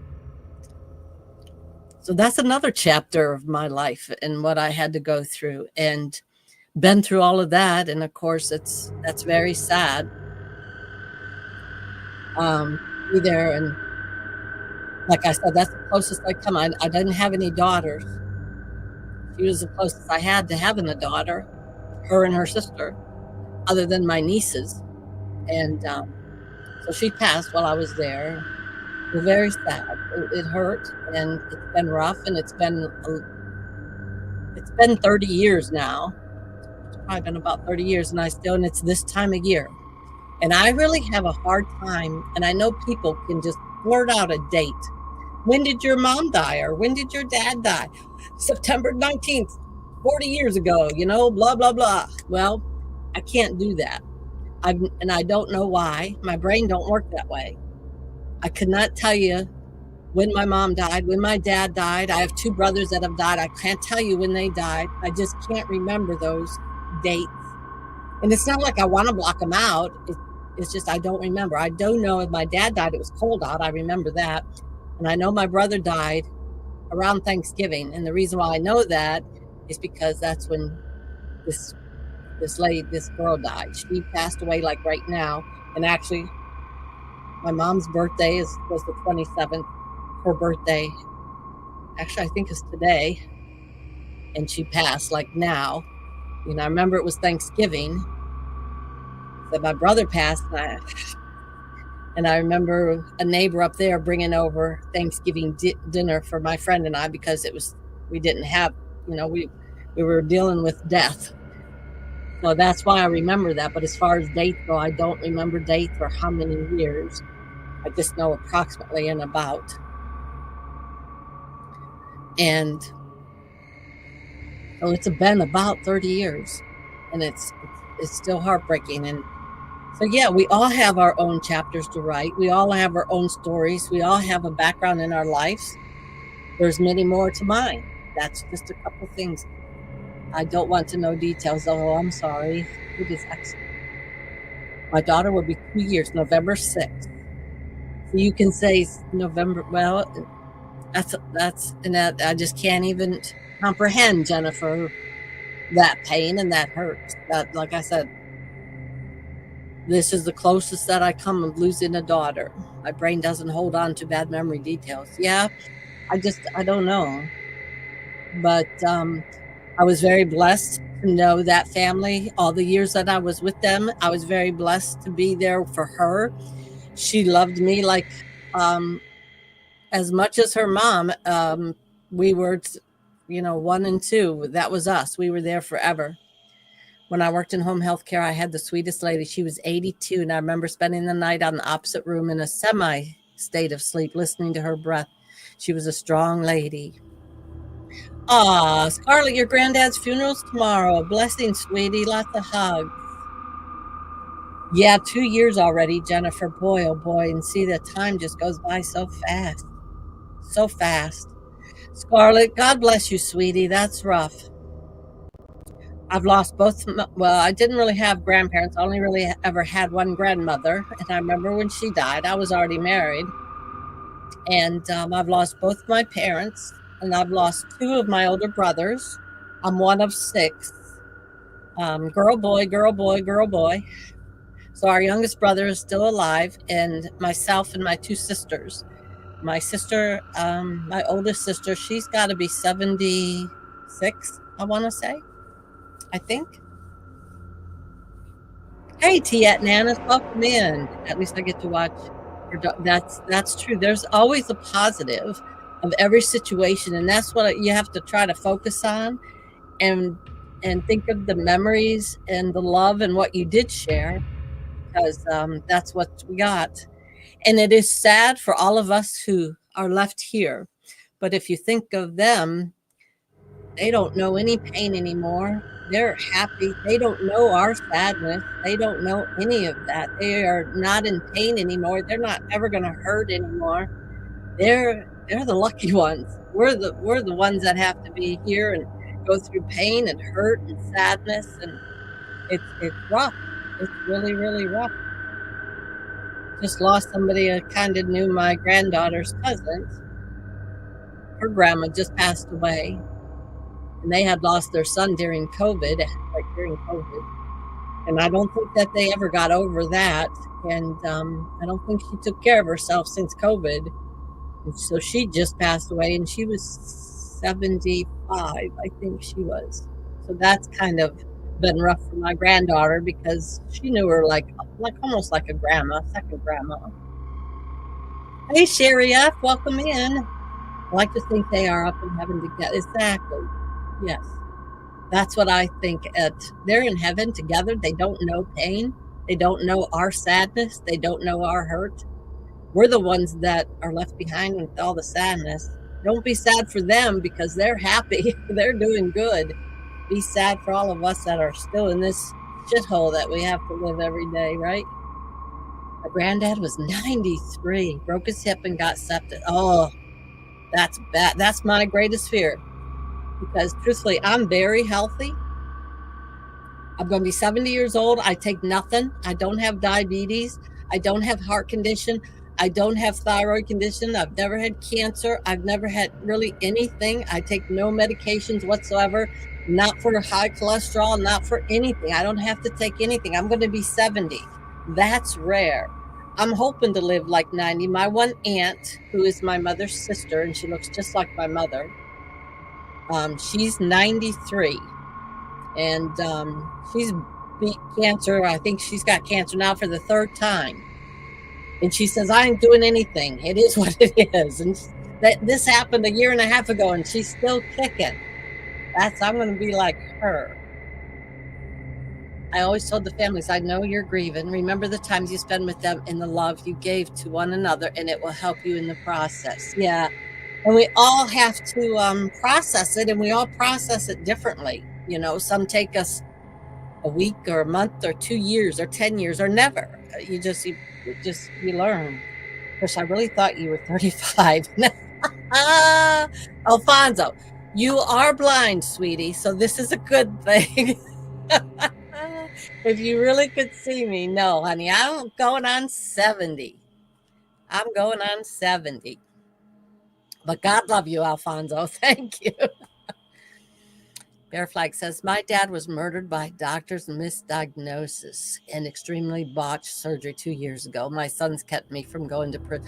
So that's another chapter of my life and what I had to go through, and been through all of that. And of course, that's very sad. Be there, and like I said, that's the closest I come. I didn't have any daughters. She was the closest I had to having a daughter, her and her sister, other than my nieces. And so she passed while I was there. It was very sad. It hurt, and it's been rough, and it's been 30 years now. It's probably been about 30 years, and it's this time of year. And I really have a hard time, and I know people can just blurt out a date. When did your mom die? Or when did your dad die? September 19th, 40 years ago, blah, blah, blah. Well, I can't do that. And I don't know why. My brain don't work that way. I could not tell you when my mom died, when my dad died. I have 2 brothers that have died. I can't tell you when they died. I just can't remember those dates. And it's not like I want to block them out. It's just I don't remember. I don't know if my dad died. It was cold out. I remember that. And I know my brother died around Thanksgiving. And the reason why I know that is because that's when this girl died. She passed away like right now. And actually, my mom's birthday was the 27th. Her birthday, actually, I think is today. And she passed like now. I remember it was Thanksgiving that my brother passed. And I remember a neighbor up there bringing over Thanksgiving dinner for my friend and I, because we didn't have, we were dealing with death. So that's why I remember that. But as far as dates go, I don't remember dates or how many years. I just know approximately and about. And so it's been about 30 years, and it's still heartbreaking. And so, yeah, we all have our own chapters to write. We all have our own stories. We all have a background in our lives. There's many more to mine. That's just a couple things. I don't want to know details. Oh, I'm sorry. It is excellent. My daughter will be 2 years, November 6th. So you can say November. Well, and that I just can't even comprehend, Jennifer, that pain and that hurt. That, like I said, this is the closest that I come of losing a daughter. My brain doesn't hold on to bad memory details. Yeah, I don't know. But I was very blessed to know that family. All the years that I was with them, I was very blessed to be there for her. She loved me like as much as her mom. We were, 1 and 2. That was us. We were there forever. When I worked in home health care, I had the sweetest lady. She was 82, and I remember spending the night on the opposite room in a semi-state of sleep, listening to her breath. She was a strong lady. Scarlett, your granddad's funeral's tomorrow. Blessings, sweetie. Lots of hugs. Yeah, 2 years already, Jennifer. Boy, oh boy. And see, the time just goes by so fast. So fast. Scarlett, God bless you, sweetie. That's rough. I've lost both. Well, I didn't really have grandparents. I only really ever had one grandmother. And I remember when she died, I was already married. And I've lost both my parents, and I've lost two of my older brothers. I'm one of six. Girl, boy, girl, boy, girl, boy. So our youngest brother is still alive, and myself and my two sisters. My sister, my oldest sister, she's got to be 76, I want to say, I think. Hey, Tiet Nanas, welcome in. At least I get to watch. That's true. There's always a positive of every situation, and that's what you have to try to focus on, and think of the memories and the love and what you did share, because that's what we got. And it is sad for all of us who are left here, but if you think of them, they don't know any pain anymore. They're happy. They don't know our sadness. They don't know any of that. They are not in pain anymore. They're not ever going to hurt anymore. They're the lucky ones. We're the ones that have to be here and go through pain and hurt and sadness, and it's rough. It's really, really rough. Just lost somebody I kind of knew, my granddaughter's cousin. Her grandma just passed away, and they had lost their son during COVID, like during COVID. And I don't think that they ever got over that. And I don't think she took care of herself since COVID. And so she just passed away, and she was 75, I think she was. So that's kind of been rough for my granddaughter, because she knew her like almost like a grandma, second grandma. Hey, Sherry F, welcome in. I like to think they are up in heaven together. Exactly. Yes. That's what I think. They're in heaven together. They don't know pain. They don't know our sadness. They don't know our hurt. We're the ones that are left behind with all the sadness. Don't be sad for them, because they're happy. They're doing good. Be sad for all of us that are still in this shithole that we have to live every day, right? My granddad was 93, broke his hip and got septic. Oh, that's bad. That's my greatest fear, because truthfully, I'm very healthy. I'm going to be 70 years old. I take nothing. I don't have diabetes. I don't have heart condition. I don't have thyroid condition. I've never had cancer. I've never had really anything. I take no medications whatsoever, not for high cholesterol, not for anything. I don't have to take anything. I'm going to be 70. That's rare. I'm hoping to live like 90. My one aunt, who is my mother's sister, and she looks just like my mother, she's 93, and she's beat cancer. I think she's got cancer now for the third time. And she says, I ain't doing anything. It is what it is. And this happened a year and a half ago, and she's still kicking. I'm going to be like her. I always told the families, I know you're grieving. Remember the times you spend with them and the love you gave to one another, and it will help you in the process. Yeah. And we all have to process it, and we all process it differently. You know, some take us a week or a month or 2 years or 10 years or never. You learn. Of course, I really thought you were 35. Alfonso, you are blind, sweetie, so this is a good thing. If you really could see me, no, honey, I'm going on 70. I'm going on 70. But God love you, Alfonso. Thank you. Bear Flag says, my dad was murdered by doctors' misdiagnosis and extremely botched surgery 2 years ago. My sons kept me from going to prison.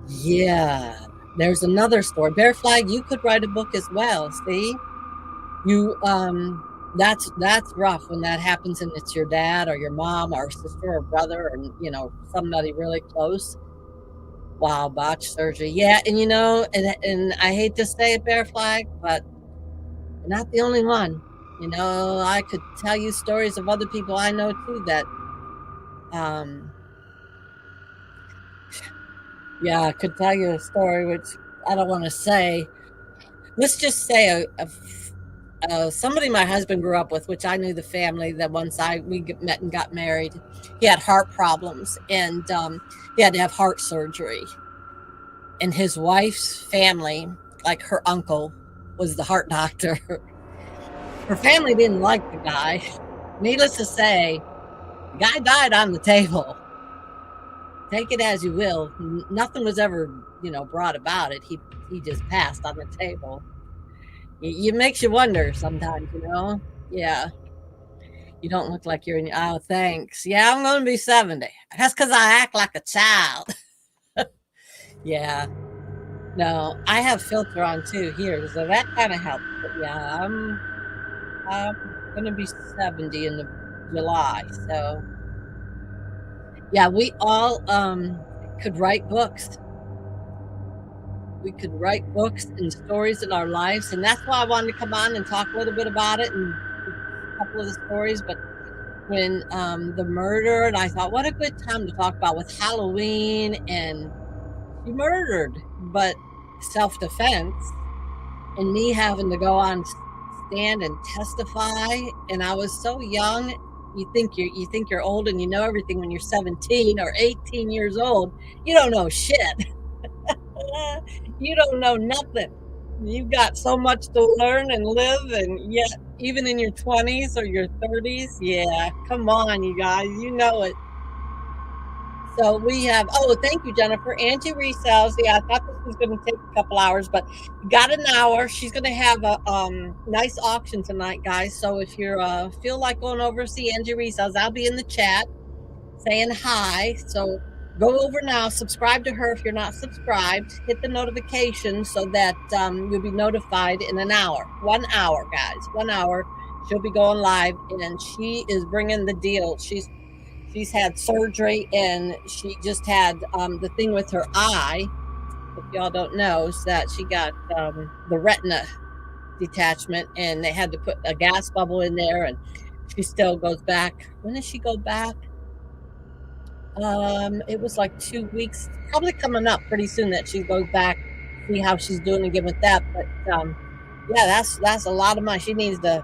Yeah, there's another story. Bear Flag, you could write a book as well. See, you that's rough when that happens, and it's your dad or your mom or sister or brother, and somebody really close. Wow, botched surgery. Yeah, and and I hate to say it, Bear Flag, but you're not the only one. I could tell you stories of other people I know too that I could tell you a story which I don't want to say. Let's just say somebody my husband grew up with, which I knew the family, that once we met and got married. He had heart problems, and he had to have heart surgery. And his wife's family, like her uncle, was the heart doctor. Her family didn't like the guy. Needless to say, the guy died on the table. Take it as you will. Nothing was ever, brought about it. He just passed on the table. It makes you wonder sometimes, Yeah. You don't look like you're in. Oh, thanks. Yeah, I'm going to be 70. That's because I act like a child. Yeah. No, I have filter on too here, so that kind of helps. But yeah, I'm gonna be 70 in the July. So yeah, we all could write books. We could write books and stories in our lives, and that's why I wanted to come on and talk a little bit about it and a couple of the stories. But when the murder, and I thought, what a good time to talk about with Halloween, and she murdered, but self-defense, and me having to go on stand and testify, and I was so young. You think you're old and you know everything when you're 17 or 18 years old. You don't know shit. You don't know nothing. You've got so much to learn and live, and yet even in your 20s or your 30s, yeah, come on, you guys, you know it. So we have, oh, thank you, Jennifer. Angie resells. Yeah, I thought this was going to take a couple hours, but got an hour. She's going to have a nice auction tonight, guys. So if you feel like going over to see Angie resells, I'll be in the chat saying hi. So go over now, subscribe to her if you're not subscribed. Hit the notification so that you'll be notified in an hour. 1 hour, guys. 1 hour. She'll be going live, and she is bringing the deal. She's had surgery, and she just had the thing with her eye. If y'all don't know, is that she got the retina detachment, and they had to put a gas bubble in there, and she still goes back. When does she go back? It was like 2 weeks, probably coming up pretty soon that she goes back, see how she's doing again with that. But yeah, that's a lot of money. She needs to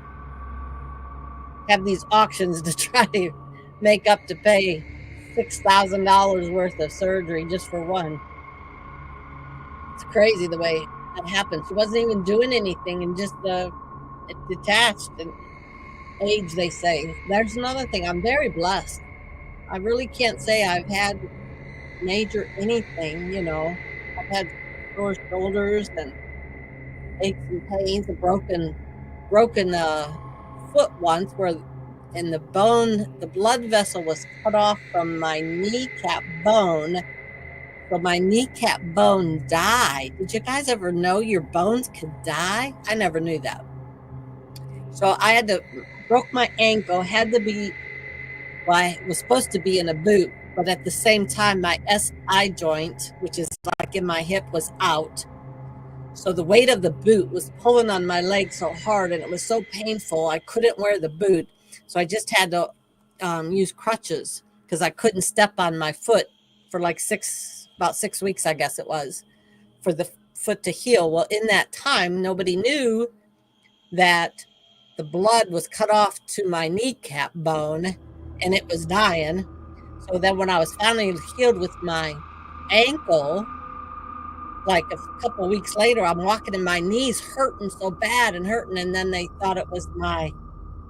have these auctions to try to make up to pay $6,000 worth of surgery just for one. It's crazy the way that happened. She wasn't even doing anything, and just it detached. And age, they say. There's another thing. I'm very blessed. I really can't say I've had major anything. I've had sore shoulders and aches and pains, a broken foot once, where and the blood vessel was cut off from my kneecap bone. So my kneecap bone died. Did you guys ever know your bones could die? I never knew that. So I broke my ankle, had to be, well, I was supposed to be in a boot, but at the same time, my SI joint, which is like in my hip, was out. So the weight of the boot was pulling on my leg so hard, and it was so painful, I couldn't wear the boot. So I just had to use crutches because I couldn't step on my foot for like about 6 weeks, I guess it was, for the foot to heal. Well, in that time, nobody knew that the blood was cut off to my kneecap bone, and it was dying. So then when I was finally healed with my ankle, like a couple of weeks later, I'm walking and my knees hurting so bad and hurting. And then they thought it was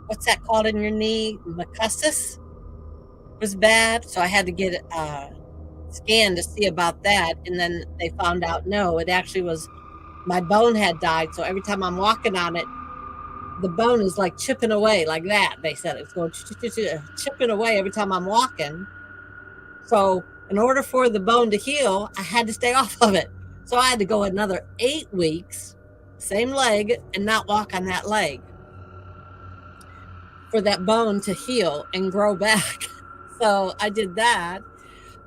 what's that called in your knee? Mescusis was bad. So I had to get scanned to see about that. And then they found out, no, it actually was my bone had died. So every time I'm walking on it, the bone is like chipping away like that. They said it's going chipping away every time I'm walking. So in order for the bone to heal, I had to stay off of it. So I had to go another 8 weeks, same leg, and not walk on that leg for that bone to heal and grow back. So I did that.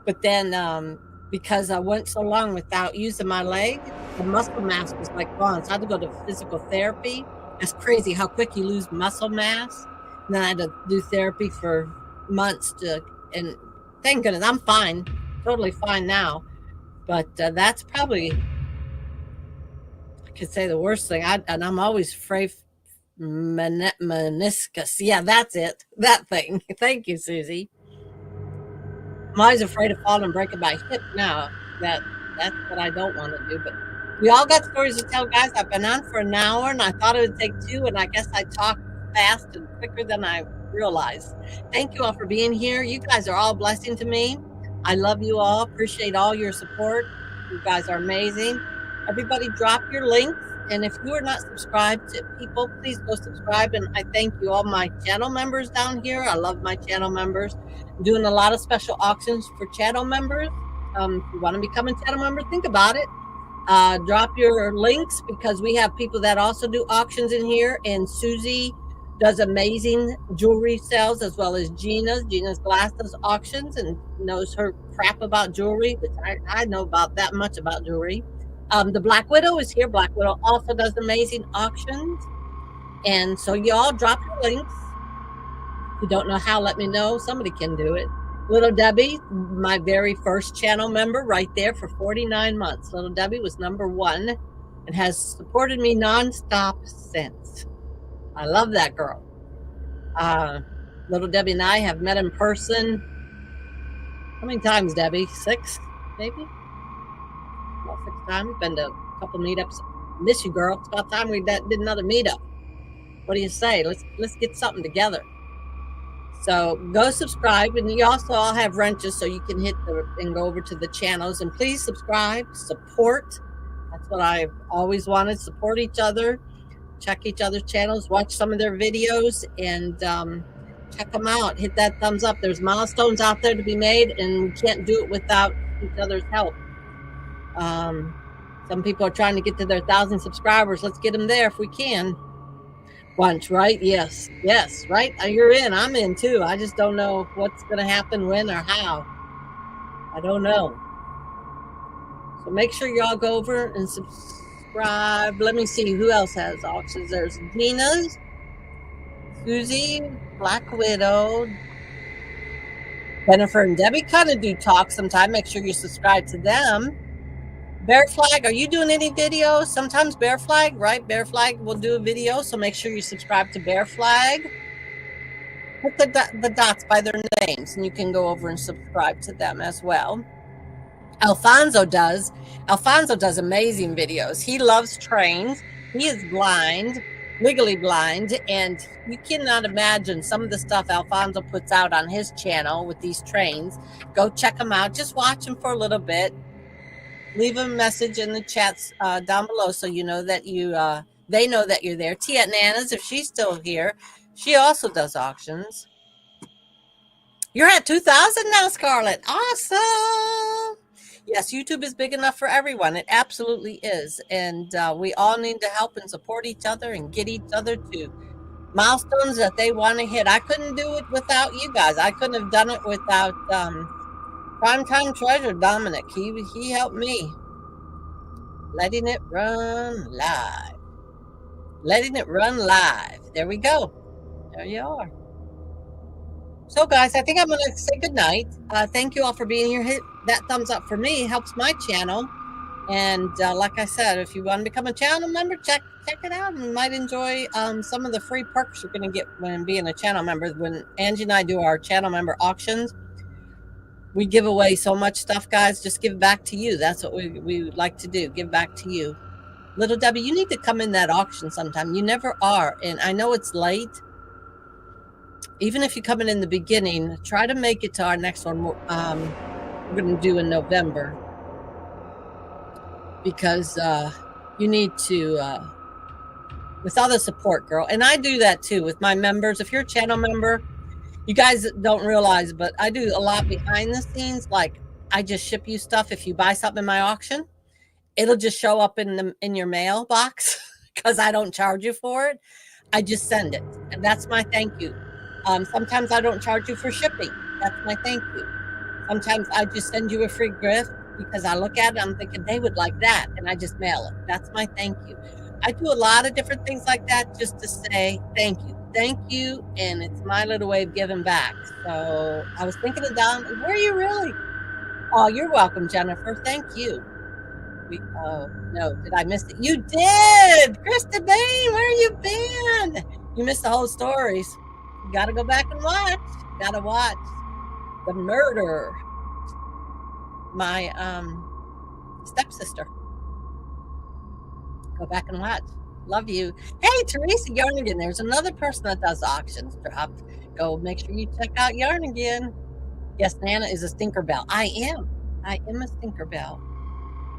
But then because I went so long without using my leg, the muscle mass was like gone. So I had to go to physical therapy. It's crazy how quick you lose muscle mass. And then I had to do therapy for months and thank goodness I'm fine, totally fine now. But that's probably, I could say, the worst thing. And I'm always afraid meniscus. Yeah, that's it. That thing. Thank you, Susie. I'm always afraid of falling and breaking my hip now. That's what I don't want to do. But we all got stories to tell, guys. I've been on for an hour, and I thought it would take 2, and I guess I talked fast and quicker than I realized. Thank you all for being here. You guys are all a blessing to me. I love you all. Appreciate all your support. You guys are amazing. Everybody drop your links. And if you are not subscribed to people, please go subscribe. And I thank you, all my channel members down here. I love my channel members. I'm doing a lot of special auctions for channel members. If you want to become a channel member, think about it. Drop your links, because we have people that also do auctions in here. And Susie does amazing jewelry sales, as well as Gina's Glass does auctions and knows her crap about jewelry, which I know about that much about jewelry. The Black Widow is here. Black Widow also does amazing auctions. And so y'all drop your links. If you don't know how, let me know. Somebody can do it. Little Debbie, my very first channel member, right there for 49 months. Little Debbie was #1 and has supported me nonstop since. I love that girl. Little Debbie and I have met in person. How many times, Debbie? 6, maybe? About 6 times. Been to a couple meetups. Miss you, girl. It's about time we did another meetup. What do you say? Let's get something together. So go subscribe, and you also all have wrenches, so you can hit and go over to the channels. And please subscribe, support. That's what I've always wanted. Support each other, check each other's channels, watch some of their videos, and check them out. Hit that thumbs up. There's milestones out there to be made, and we can't do it without each other's help. Some people are trying to get to their 1,000 subscribers. Let's get them there if we can. Bunch, right? Yes, right? You're in. I'm in too. I just don't know what's going to happen, when, or how. I don't know. So make sure y'all go over and subscribe. Let me see who else has auctions. There's Gina's, Susie, Black Widow, Jennifer and Debbie kind of do talk sometime. Make sure you subscribe to them. Bear Flag, are you doing any videos? Sometimes Bear Flag, right? Bear Flag will do a video, so make sure you subscribe to Bear Flag. Put the dots by their names, and you can go over and subscribe to them as well. Alfonso does amazing videos. He loves trains. He is blind, legally blind, and you cannot imagine some of the stuff Alfonso puts out on his channel with these trains. Go check him out. Just watch him for a little bit. Leave a message in the chats down below, so you know that they know that you're there. Tia Nana's, if she's still here, she also does auctions. You're at 2,000 now, Scarlett. Awesome. Yes, YouTube is big enough for everyone. It absolutely is. And we all need to help and support each other and get each other to milestones that they want to hit. I couldn't do it without you guys. I couldn't have done it without Primetime Treasure, Dominic. He helped me. Letting it run live. Letting it run live. There we go. There you are. So, guys, I think I'm going to say goodnight. Thank you all for being here. Hit that thumbs up for me. It helps my channel. And like I said, if you want to become a channel member, check it out. And you might enjoy some of the free perks you're going to get when being a channel member. When Angie and I do our channel member auctions, we give away so much stuff, guys. Just give back to you. That's what we like to do. Give back to you. Little Debbie, you need to come in that auction sometime. You never are. And I know it's late. Even if you come in the beginning, try to make it to our next one. We're going to do in November. Because you need to, with all the support, girl. And I do that too with my members. If you're a channel member, you guys don't realize, but I do a lot behind the scenes. Like, I just ship you stuff. If you buy something in my auction, it'll just show up in your mailbox because I don't charge you for it. I just send it, and that's my thank you. Sometimes I don't charge you for shipping. That's my thank you. Sometimes I just send you a free gift because I look at it, I'm thinking they would like that, and I just mail it. That's my thank you. I do a lot of different things like that just to say thank you. Thank you, and it's my little way of giving back. So I was thinking of Don. Where are you really? Oh, you're welcome, Jennifer. Thank you. Oh no, did I miss it? You did, Krista Bain. Where you been? You missed the whole stories. You got to go back and watch. Got to watch the murder. My stepsister. Go back and watch. Love you. Hey, Teresa Yarnigan, there's another person that does auctions. Go make sure you check out Yarnigan. Yes, Nana is a Stinkerbell. I am. I am a Stinkerbell.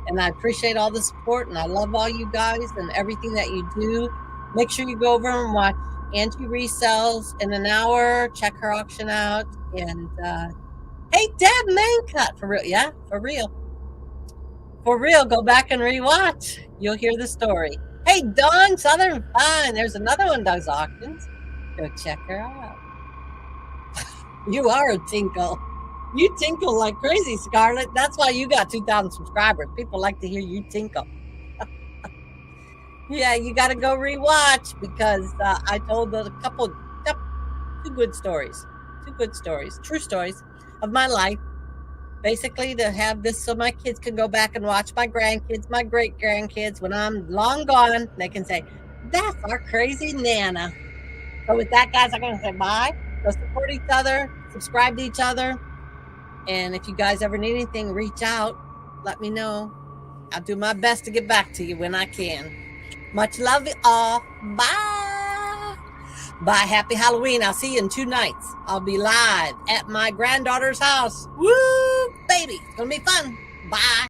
And I appreciate all the support, and I love all you guys and everything that you do. Make sure you go over and watch Angie Resells in an hour. Check her auction out. And hey, Deb Mancut, for real. Yeah, for real. For real, go back and rewatch. You'll hear the story. Hey, Dawn Southern Fine. There's another one does auctions. Go check her out. You are a tinkle. You tinkle like crazy, Scarlett. That's why you got 2,000 subscribers. People like to hear you tinkle. Yeah, you got to go rewatch because I told a couple, two good stories, true stories of my life. Basically, to have this so my kids can go back and watch my grandkids, my great grandkids. When I'm long gone, they can say, "That's our crazy Nana." So with that, guys, I'm going to say bye. Go support each other, subscribe to each other. And if you guys ever need anything, reach out. Let me know. I'll do my best to get back to you when I can. Much love, all. Bye. Bye. Happy Halloween. I'll see you in 2 nights. I'll be live at my granddaughter's house. Woo, baby. It's going to be fun. Bye.